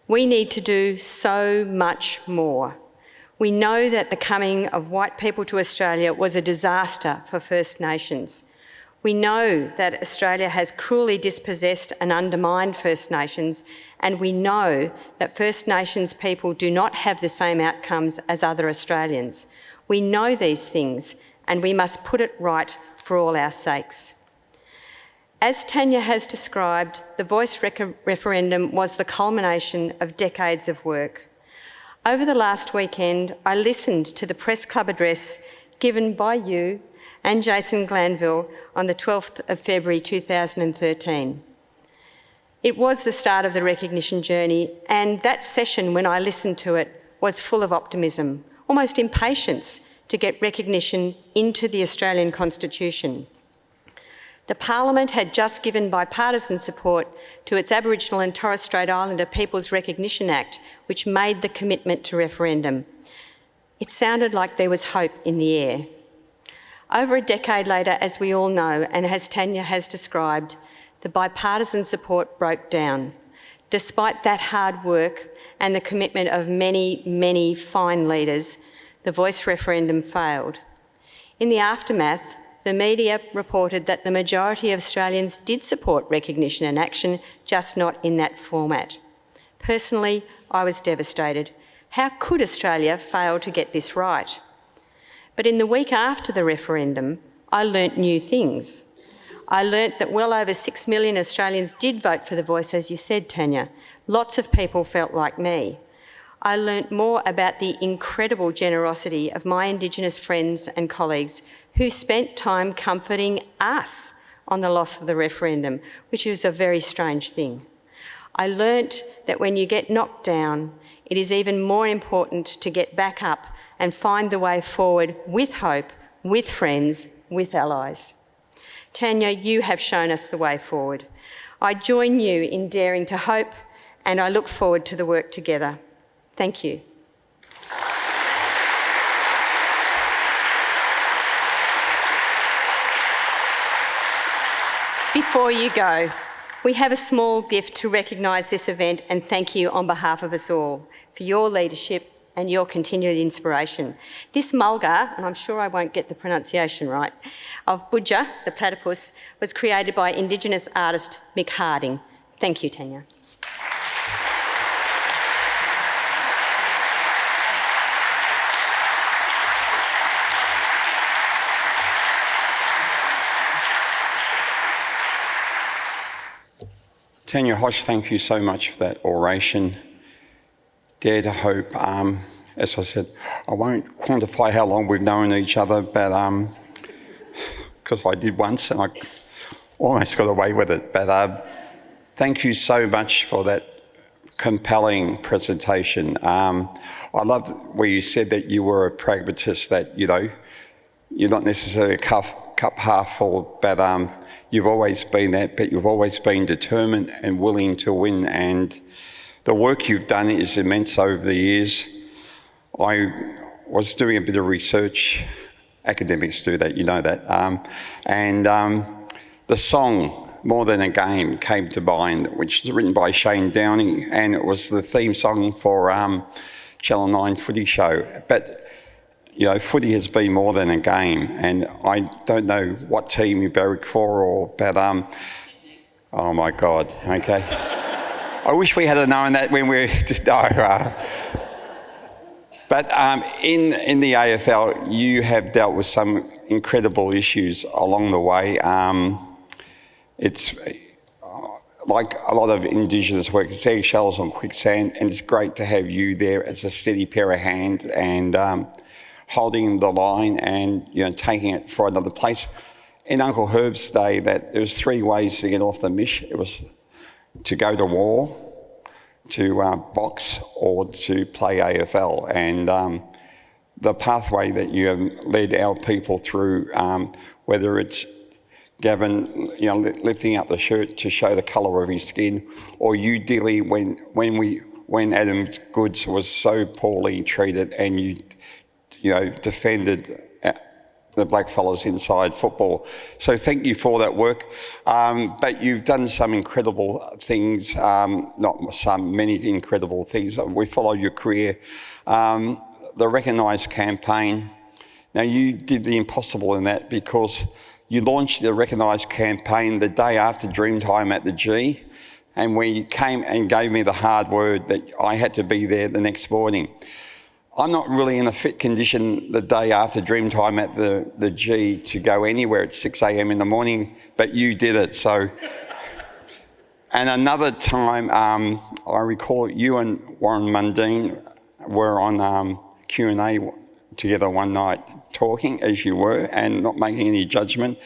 We need to do so much more. We know that the coming of white people to Australia was a disaster for First Nations. We know that Australia has cruelly dispossessed and undermined First Nations, and we know that First Nations people do not have the same outcomes as other Australians. We know these things, and we must put it right for all our sakes. As Tanya has described, the Voice referendum was the culmination of decades of work. Over the last weekend, I listened to the press club address given by you and Jason Glanville on the 12th of February 2013. It was the start of the recognition journey, and that session, when I listened to it, was full of optimism, almost impatience to get recognition into the Australian Constitution. The Parliament had just given bipartisan support to its Aboriginal and Torres Strait Islander People's Recognition Act, which made the commitment to referendum. It sounded like there was hope in the air. Over a decade later, as we all know, and as Tanya has described, the bipartisan support broke down. Despite that hard work and the commitment of many, many fine leaders, the Voice referendum failed. In the aftermath, the media reported that the majority of Australians did support recognition and action, just not in that format. Personally, I was devastated. How could Australia fail to get this right? But in the week after the referendum, I learnt new things. I learnt that well over 6 million Australians did vote for the Voice, as you said, Tanya. Lots of people felt like me. I learnt more about the incredible generosity of my Indigenous friends and colleagues who spent time comforting us on the loss of the referendum, which is a very strange thing. I learnt that when you get knocked down, it is even more important to get back up and find the way forward with hope, with friends, with allies. Tanya, you have shown us the way forward. I join you in daring to hope, and I look forward to the work together. Thank you. Before you go, we have a small gift to recognise this event and thank you on behalf of us all for your leadership and your continued inspiration. This mulga, and I'm sure I won't get the pronunciation right, of Budja, the platypus, was created by Indigenous artist Mick Harding. Thank you, Tanya. Tanya Hosch, thank you so much for that oration. Dare to hope. As I said, I won't quantify how long we've known each other, but because I did once and I almost got away with it. But thank you so much for that compelling presentation. I love where you said that you were a pragmatist, that, you know, you're not necessarily a cup half full, but you've always been that, but you've always been determined and willing to win. And the work you've done is immense over the years. I was doing a bit of research. Academics do that, you know that. The song, More Than a Game, came to mind, which was written by Shane Downing, and it was the theme song for Channel 9 footy show. But, you know, footy has been more than a game, and I don't know what team you barrack for, but oh my God, okay. I wish we had known that when we just But in the AFL, you have dealt with some incredible issues along the way. It's like a lot of Indigenous work, it's eggshells on quicksand, and it's great to have you there as a steady pair of hands and holding the line and, you know, taking it for another place. In Uncle Herb's day, that there was 3 ways to get off the mish. It was to go to war, to box, or to play AFL. And the pathway that you have led our people through, whether it's Gavin, you know, lifting up the shirt to show the colour of his skin, or you, Dilly, when Adam Goods was so poorly treated and you know, defended the blackfellas inside football. So thank you for that work. But you've done some incredible things, many incredible things. We follow your career. The Recognise campaign. Now, you did the impossible in that, because you launched the Recognise campaign the day after Dreamtime at the G, and where you came and gave me the hard word that I had to be there the next morning. I'm not really in a fit condition the day after Dreamtime at the G to go anywhere at 6 a.m. in the morning, but you did it. So, and another time, I recall you and Warren Mundine were on Q&A together one night talking as you were and not making any judgment.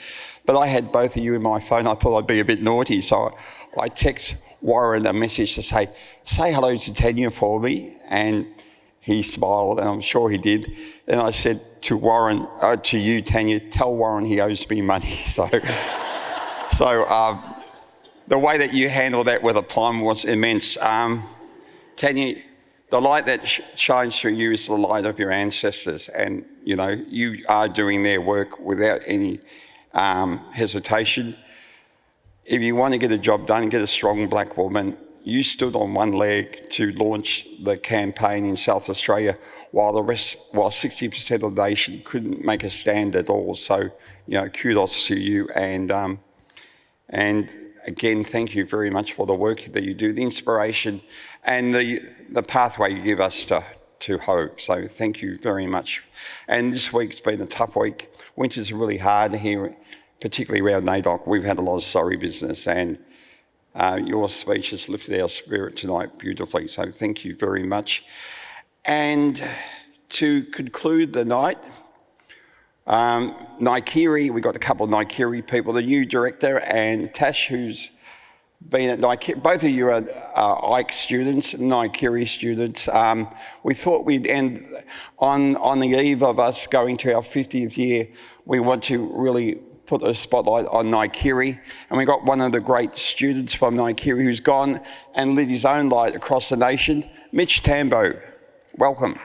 But I had both of you in my phone. I thought I'd be a bit naughty, so I text Warren a message to say hello to Tanya for me, and he smiled, and I'm sure he did. And I said to Warren, to you, Tanya, tell Warren he owes me money. So the way that you handled that with aplomb was immense. Tanya, the light that shines through you is the light of your ancestors, and you are doing their work without any hesitation. If you want to get a job done, get a strong black woman. You stood on one leg to launch the campaign in South Australia, while 60% of the nation couldn't make a stand at all. So, kudos to you, and again, thank you very much for the work that you do, the inspiration, and the pathway you give us to hope. So, thank you very much. And this week's been a tough week. Winter's really hard here, particularly around NAIDOC. We've had a lot of sorry business, and your speech has lifted our spirit tonight beautifully, so thank you very much. And to conclude the night, Naikiri, we got a couple of Naikiri people, the new director, and Tash, who's been at Naikiri. Both of you are Ike students, Naikiri students. We thought we'd end on the eve of us going to our 50th year. We want to really put a spotlight on Naikiri, and we got one of the great students from Naikiri who's gone and lit his own light across the nation, Mitch Tambo. Welcome.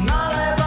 Nale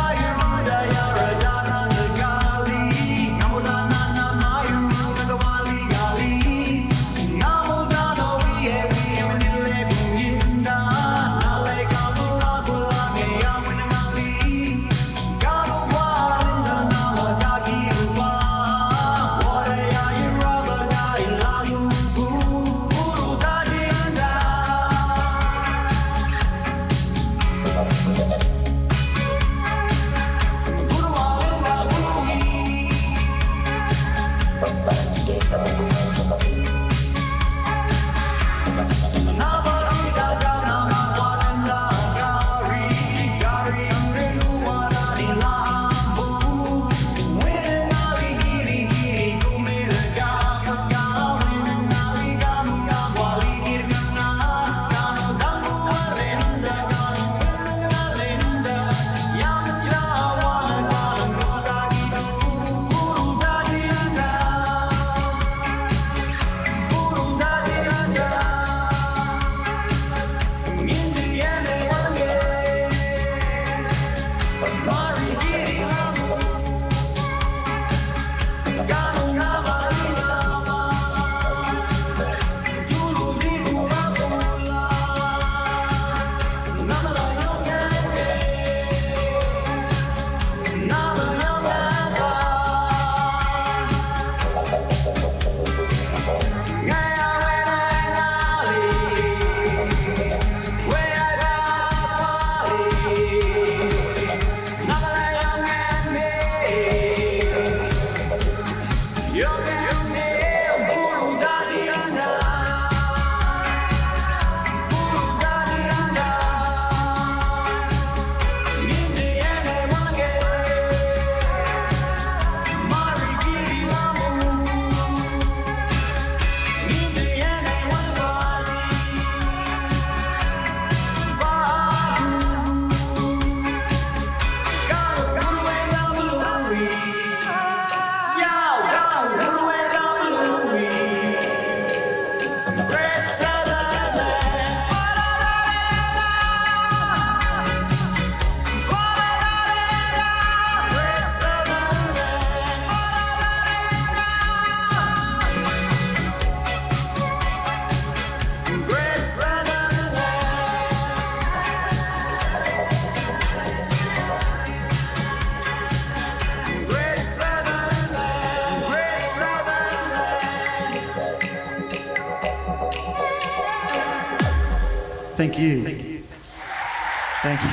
Thank you. Thank you. Thank you.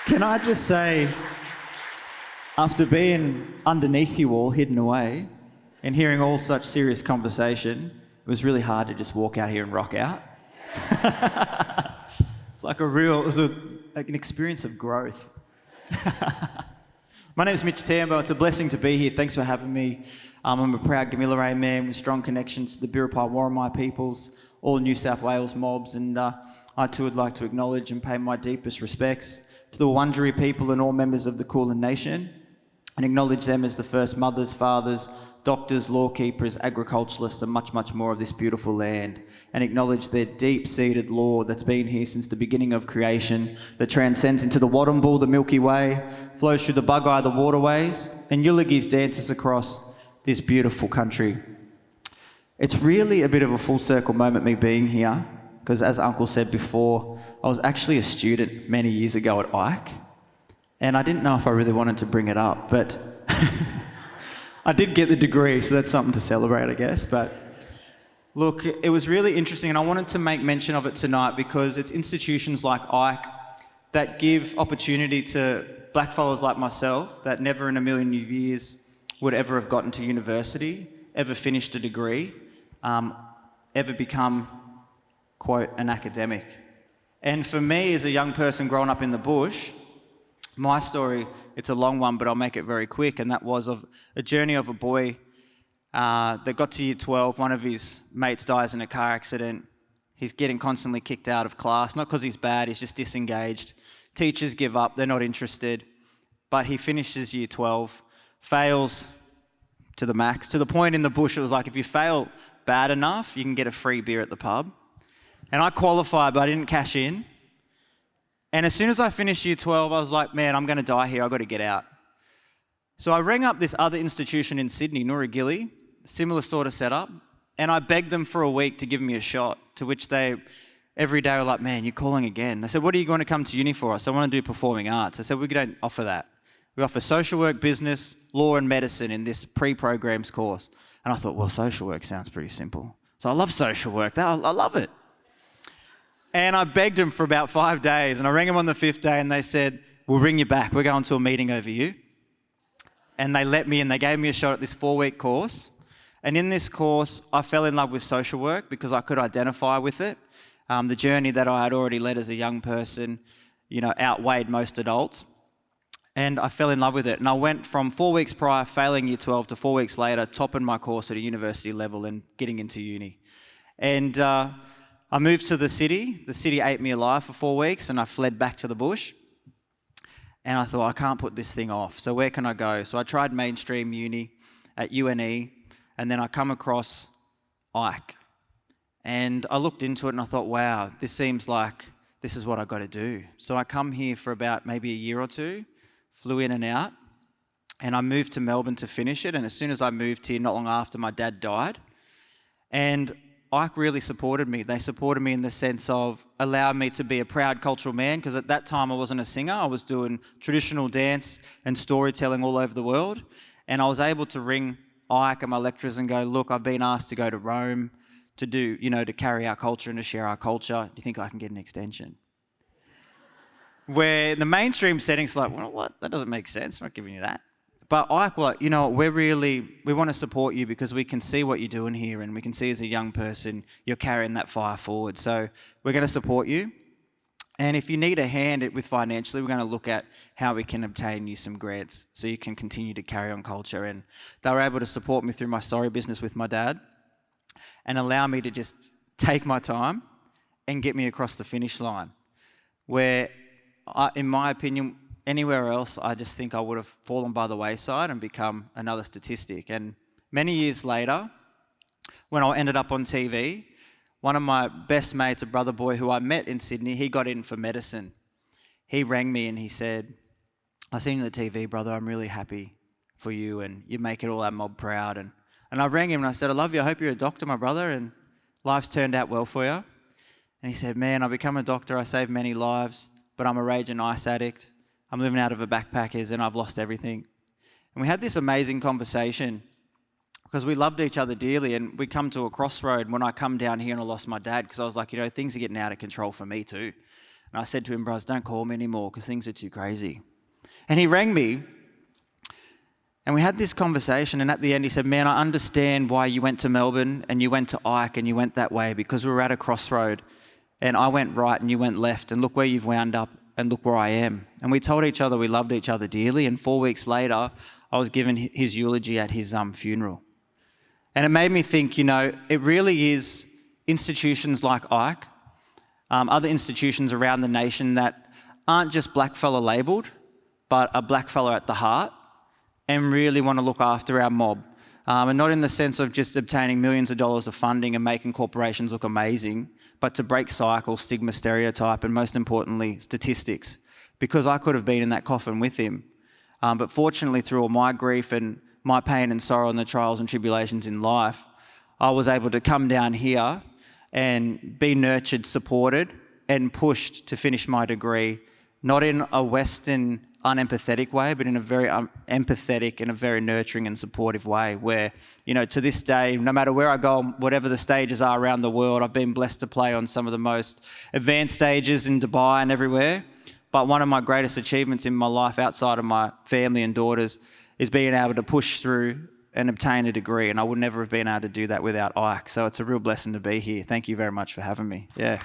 Can I just say, after being underneath you all, hidden away, and hearing all such serious conversation, it was really hard to just walk out here and rock out. It's like an experience of growth. My name is Mitch Tambo. It's a blessing to be here. Thanks for having me. I'm a proud Gamilarey man with strong connections to the Biripi Worimi peoples, all New South Wales mobs, and I too would like to acknowledge and pay my deepest respects to the Wurundjeri people and all members of the Kulin Nation, and acknowledge them as the first mothers, fathers, doctors, lawkeepers, agriculturalists, and much, much more of this beautiful land, and acknowledge their deep-seated law that's been here since the beginning of creation, that transcends into the Wadumbull, the Milky Way, flows through the Bugeye, the waterways, and Yuligis dances across this beautiful country. It's really a bit of a full circle moment, me being here, because as Uncle said before, I was actually a student many years ago at Ike, and I didn't know if I really wanted to bring it up, but I did get the degree, so that's something to celebrate, I guess. But look, it was really interesting, and I wanted to make mention of it tonight because it's institutions like Ike that give opportunity to blackfellas like myself that never in a million years would ever have gotten to university, ever finished a degree, ever become, quote, an academic. And for me, as a young person growing up in the bush, my story, it's a long one, but I'll make it very quick, and that was of a journey of a boy that got to year 12. One of his mates dies in a car accident. He's getting constantly kicked out of class, not because he's bad, he's just disengaged. Teachers give up, they're not interested. But he finishes year 12, fails to the max, to the point in the bush it was like, if you fail bad enough, you can get a free beer at the pub. And I qualified, but I didn't cash in. And as soon as I finished year 12, I was like, man, I'm going to die here. I've got to get out. So I rang up this other institution in Sydney, Nooragilly, similar sort of setup, and I begged them for a week to give me a shot, to which they, every day were like, man, you're calling again. They said, what are you going to come to uni for? I said, I want to do performing arts. I said, we don't offer that. We offer social work, business, law and medicine in this pre-programs course. And I thought, well, social work sounds pretty simple. So I love social work. I love it. And I begged them for about 5 days, and I rang them on the 5th day, and they said, we'll ring you back. We're going to a meeting over you. And they let me in. They gave me a shot at this 4-week course. And in this course, I fell in love with social work because I could identify with it. The journey that I had already led as a young person, outweighed most adults. And I fell in love with it. And I went from 4 weeks prior, failing year 12, to 4 weeks later, topping my course at a university level and getting into uni. And I moved to the city. The city ate me alive for 4 weeks, and I fled back to the bush. And I thought, I can't put this thing off. So where can I go? So I tried mainstream uni at UNE, and then I come across Ike. And I looked into it and I thought, wow, this seems like this is what I've got to do. So I come here for about maybe a year or two, flew in and out, and I moved to Melbourne to finish it. And as soon as I moved here, not long after, my dad died. And Ike really supported me. They supported me in the sense of allowing me to be a proud cultural man, because at that time I wasn't a singer. I was doing traditional dance and storytelling all over the world. And I was able to ring Ike and my lecturers and go, look, I've been asked to go to Rome to do, to carry our culture and to share our culture. Do you think I can get an extension? Where the mainstream setting's like, well, what? That doesn't make sense. I'm not giving you that. But Ike, like, we want to support you because we can see what you're doing here, and we can see as a young person you're carrying that fire forward. So we're going to support you. And if you need a hand with financially, we're going to look at how we can obtain you some grants so you can continue to carry on culture. And they were able to support me through my sorry business with my dad and allow me to just take my time and get me across the finish line. Where, in my opinion, anywhere else, I just think I would have fallen by the wayside and become another statistic. And many years later, when I ended up on TV, one of my best mates, a brother boy who I met in Sydney, he got in for medicine. He rang me and he said, I seen you on the TV, brother, I'm really happy for you and you make it all our mob proud. And I rang him and I said, I love you, I hope you're a doctor, my brother, and life's turned out well for you. And he said, man, I become a doctor, I saved many lives, but I'm a rage and ice addict. I'm living out of a backpackers and I've lost everything. And we had this amazing conversation because we loved each other dearly, and we come to a crossroad when I come down here and I lost my dad, because I was like, things are getting out of control for me too. And I said to him, bros, don't call me anymore because things are too crazy. And he rang me and we had this conversation, and at the end he said, man, I understand why you went to Melbourne and you went to Ike and you went that way, because we were at a crossroad and I went right and you went left, and look where you've wound up and look where I am. And we told each other we loved each other dearly, and 4 weeks later I was given his eulogy at his funeral. And it made me think, it really is institutions like Ike, other institutions around the nation that aren't just blackfella labelled, but a blackfella at the heart, and really want to look after our mob. And not in the sense of just obtaining millions of dollars of funding and making corporations look amazing, but to break cycle, stigma, stereotype, and most importantly, statistics. Because I could have been in that coffin with him. But fortunately, through all my grief and my pain and sorrow and the trials and tribulations in life, I was able to come down here and be nurtured, supported, and pushed to finish my degree, not in a Western unempathetic way, but in a very empathetic and a very nurturing and supportive way where, to this day, no matter where I go, whatever the stages are around the world, I've been blessed to play on some of the most advanced stages in Dubai and everywhere. But one of my greatest achievements in my life outside of my family and daughters is being able to push through and obtain a degree. And I would never have been able to do that without Ike. So it's a real blessing to be here. Thank you very much for having me. Yeah.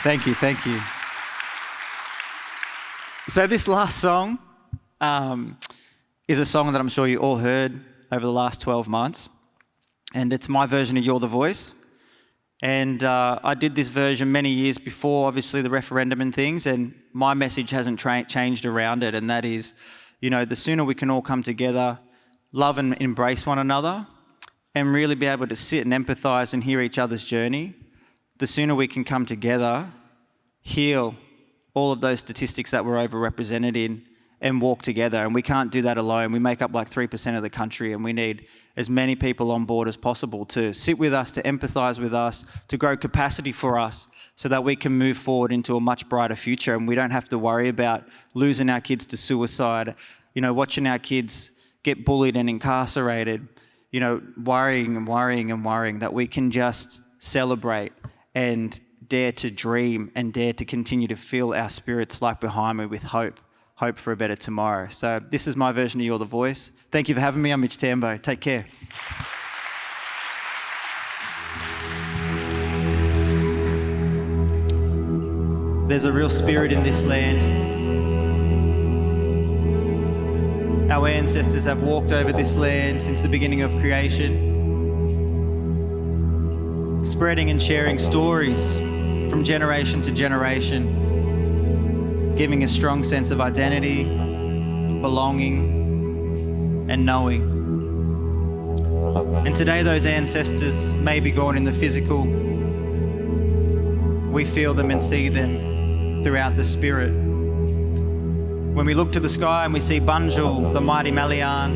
Thank you. So this last song is a song that I'm sure you all heard over the last 12 months. And it's my version of You're the Voice. And I did this version many years before, obviously, the referendum and things. And my message hasn't changed around it. And that is, the sooner we can all come together, love and embrace one another, and really be able to sit and empathise and hear each other's journey, the sooner we can come together, heal all of those statistics that we're overrepresented in, and walk together. And we can't do that alone. We make up like 3% of the country, and we need as many people on board as possible to sit with us, to empathise with us, to grow capacity for us so that we can move forward into a much brighter future, and we don't have to worry about losing our kids to suicide, watching our kids get bullied and incarcerated, worrying, that we can just celebrate and dare to dream and dare to continue to fill our spirits like behind me with hope for a better tomorrow. So this is my version of You're the Voice. Thank you for having me. I'm Mitch Tambo. Take care. There's a real spirit in this land. Our ancestors have walked over this land since the beginning of creation, spreading and sharing stories from generation to generation, giving a strong sense of identity, belonging, and knowing. And today those ancestors may be gone in the physical. We feel them and see them throughout the spirit. When we look to the sky and we see Bunjil, the mighty Malian,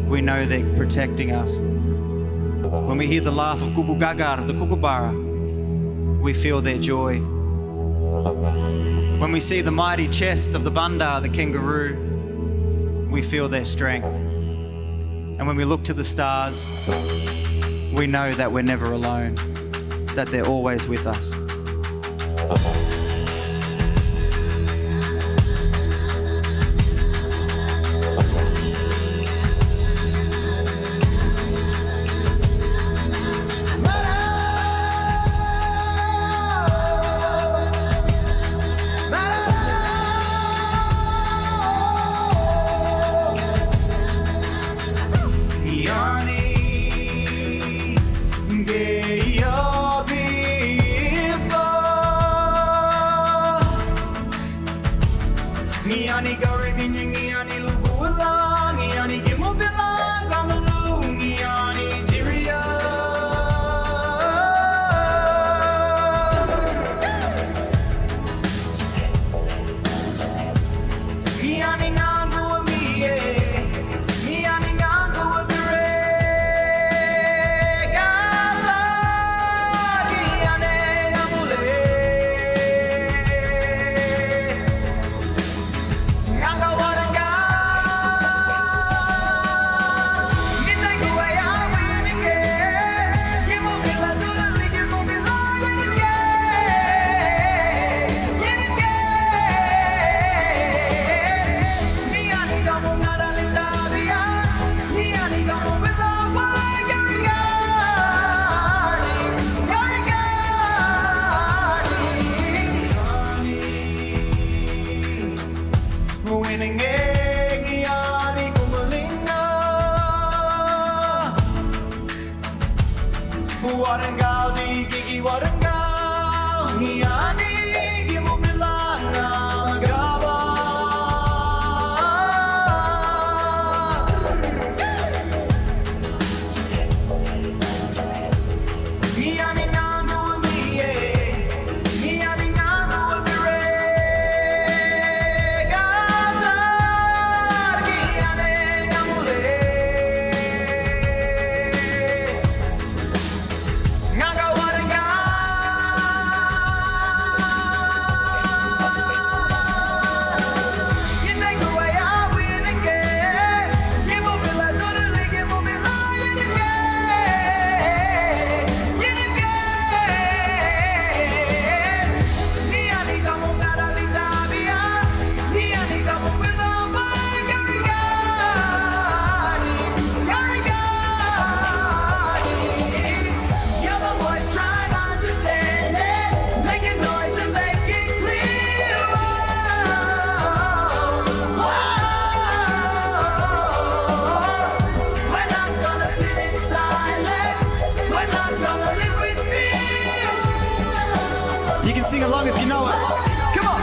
we know they're protecting us. When we hear the laugh of Gugugagar, the Kookaburra, we feel their joy. When we see the mighty chest of the Bunda, the kangaroo, we feel their strength. And when we look to the stars, we know that we're never alone, that they're always with us. You can sing along if you know it. Come on.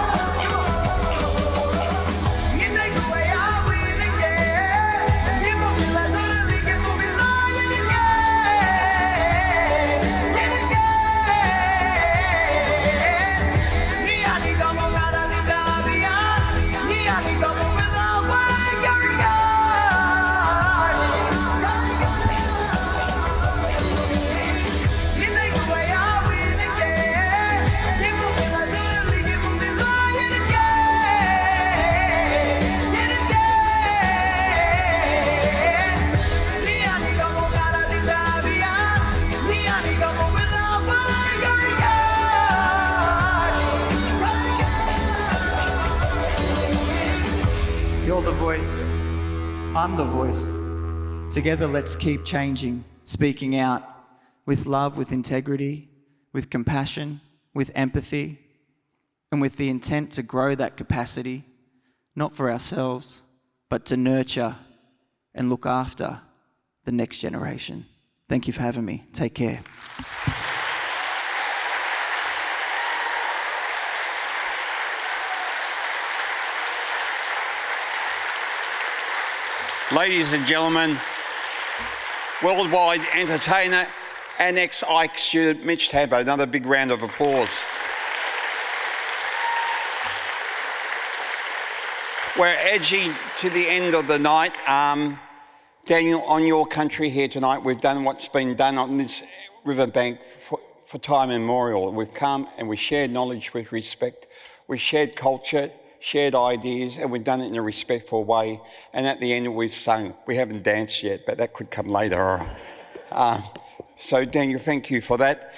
You're the voice, I'm the voice. Together let's keep changing, speaking out with love, with integrity, with compassion, with empathy, and with the intent to grow that capacity, not for ourselves, but to nurture and look after the next generation. Thank you for having me. Take care. Ladies and gentlemen, worldwide entertainer and ex-Ike student Mitch Tambo. Another big round of applause. We're edging to the end of the night. Daniel, on your country here tonight, we've done what's been done on this riverbank for time immemorial. We've come and we shared knowledge with respect. We shared culture, shared ideas, and we've done it in a respectful way. And at the end, we've sung. We haven't danced yet, but that could come later. So, Daniel, thank you for that.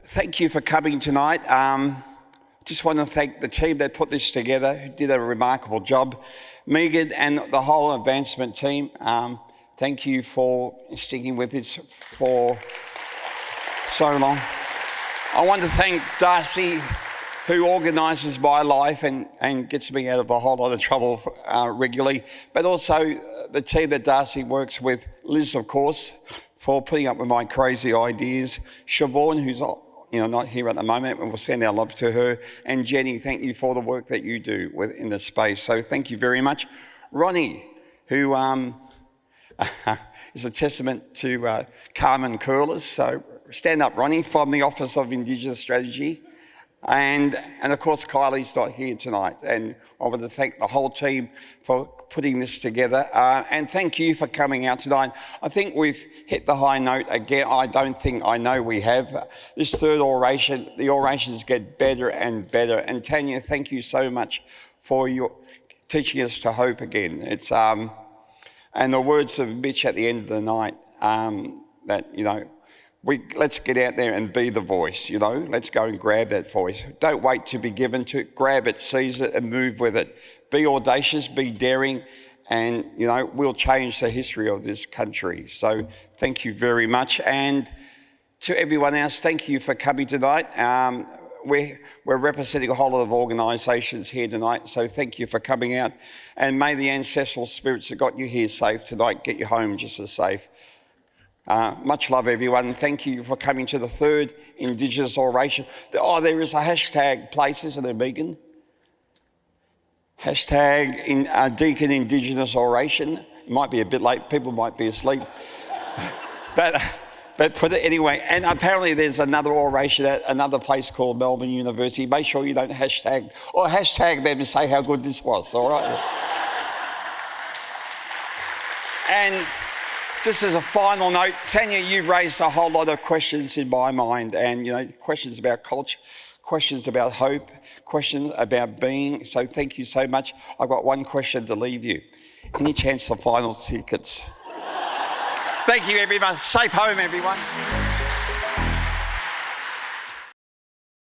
Thank you for coming tonight. Just want to thank the team that put this together, who did a remarkable job. Megan and the whole advancement team, thank you for sticking with this for so long. I want to thank Darcy, who organises my life and gets me out of a whole lot of trouble regularly, but also the team that Darcy works with, Liz, of course, for putting up with my crazy ideas, Siobhan, who's not here at the moment, and we'll send our love to her, and Jenny, thank you for the work that you do in the space, so thank you very much. Ronnie, who is a testament to Carmen Curlers, so stand up, Ronnie, from the Office of Indigenous Strategy. And of course, Kylie's not here tonight. And I want to thank the whole team for putting this together. And thank you for coming out tonight. I think we've hit the high note again. I know we have. This third oration, the orations get better and better. And Tanya, thank you so much for your teaching us to hope again. It's and the words of Mitch at the end of the night, let's get out there and be the voice, Let's go and grab that voice. Don't wait to be given to it. Grab it, seize it, and move with it. Be audacious, be daring, and, we'll change the history of this country. So thank you very much. And to everyone else, thank you for coming tonight. We're representing a whole lot of organisations here tonight, so thank you for coming out. And may the ancestral spirits that got you here safe tonight get you home just as safe. Much love, everyone. Thank you for coming to the third Indigenous Oration. Oh, there is a hashtag place, isn't there, Megan? Hashtag Deakin Indigenous Oration. It might be a bit late. People might be asleep. But put it anyway. And apparently there's another oration at another place called Melbourne University. Make sure you don't hashtag them and say how good this was, all right? And just as a final note, Tanya, you raised a whole lot of questions in my mind, and questions about culture, questions about hope, questions about being. So thank you so much. I've got one question to leave you. Any chance for final tickets? Thank you, everyone. Safe home, everyone.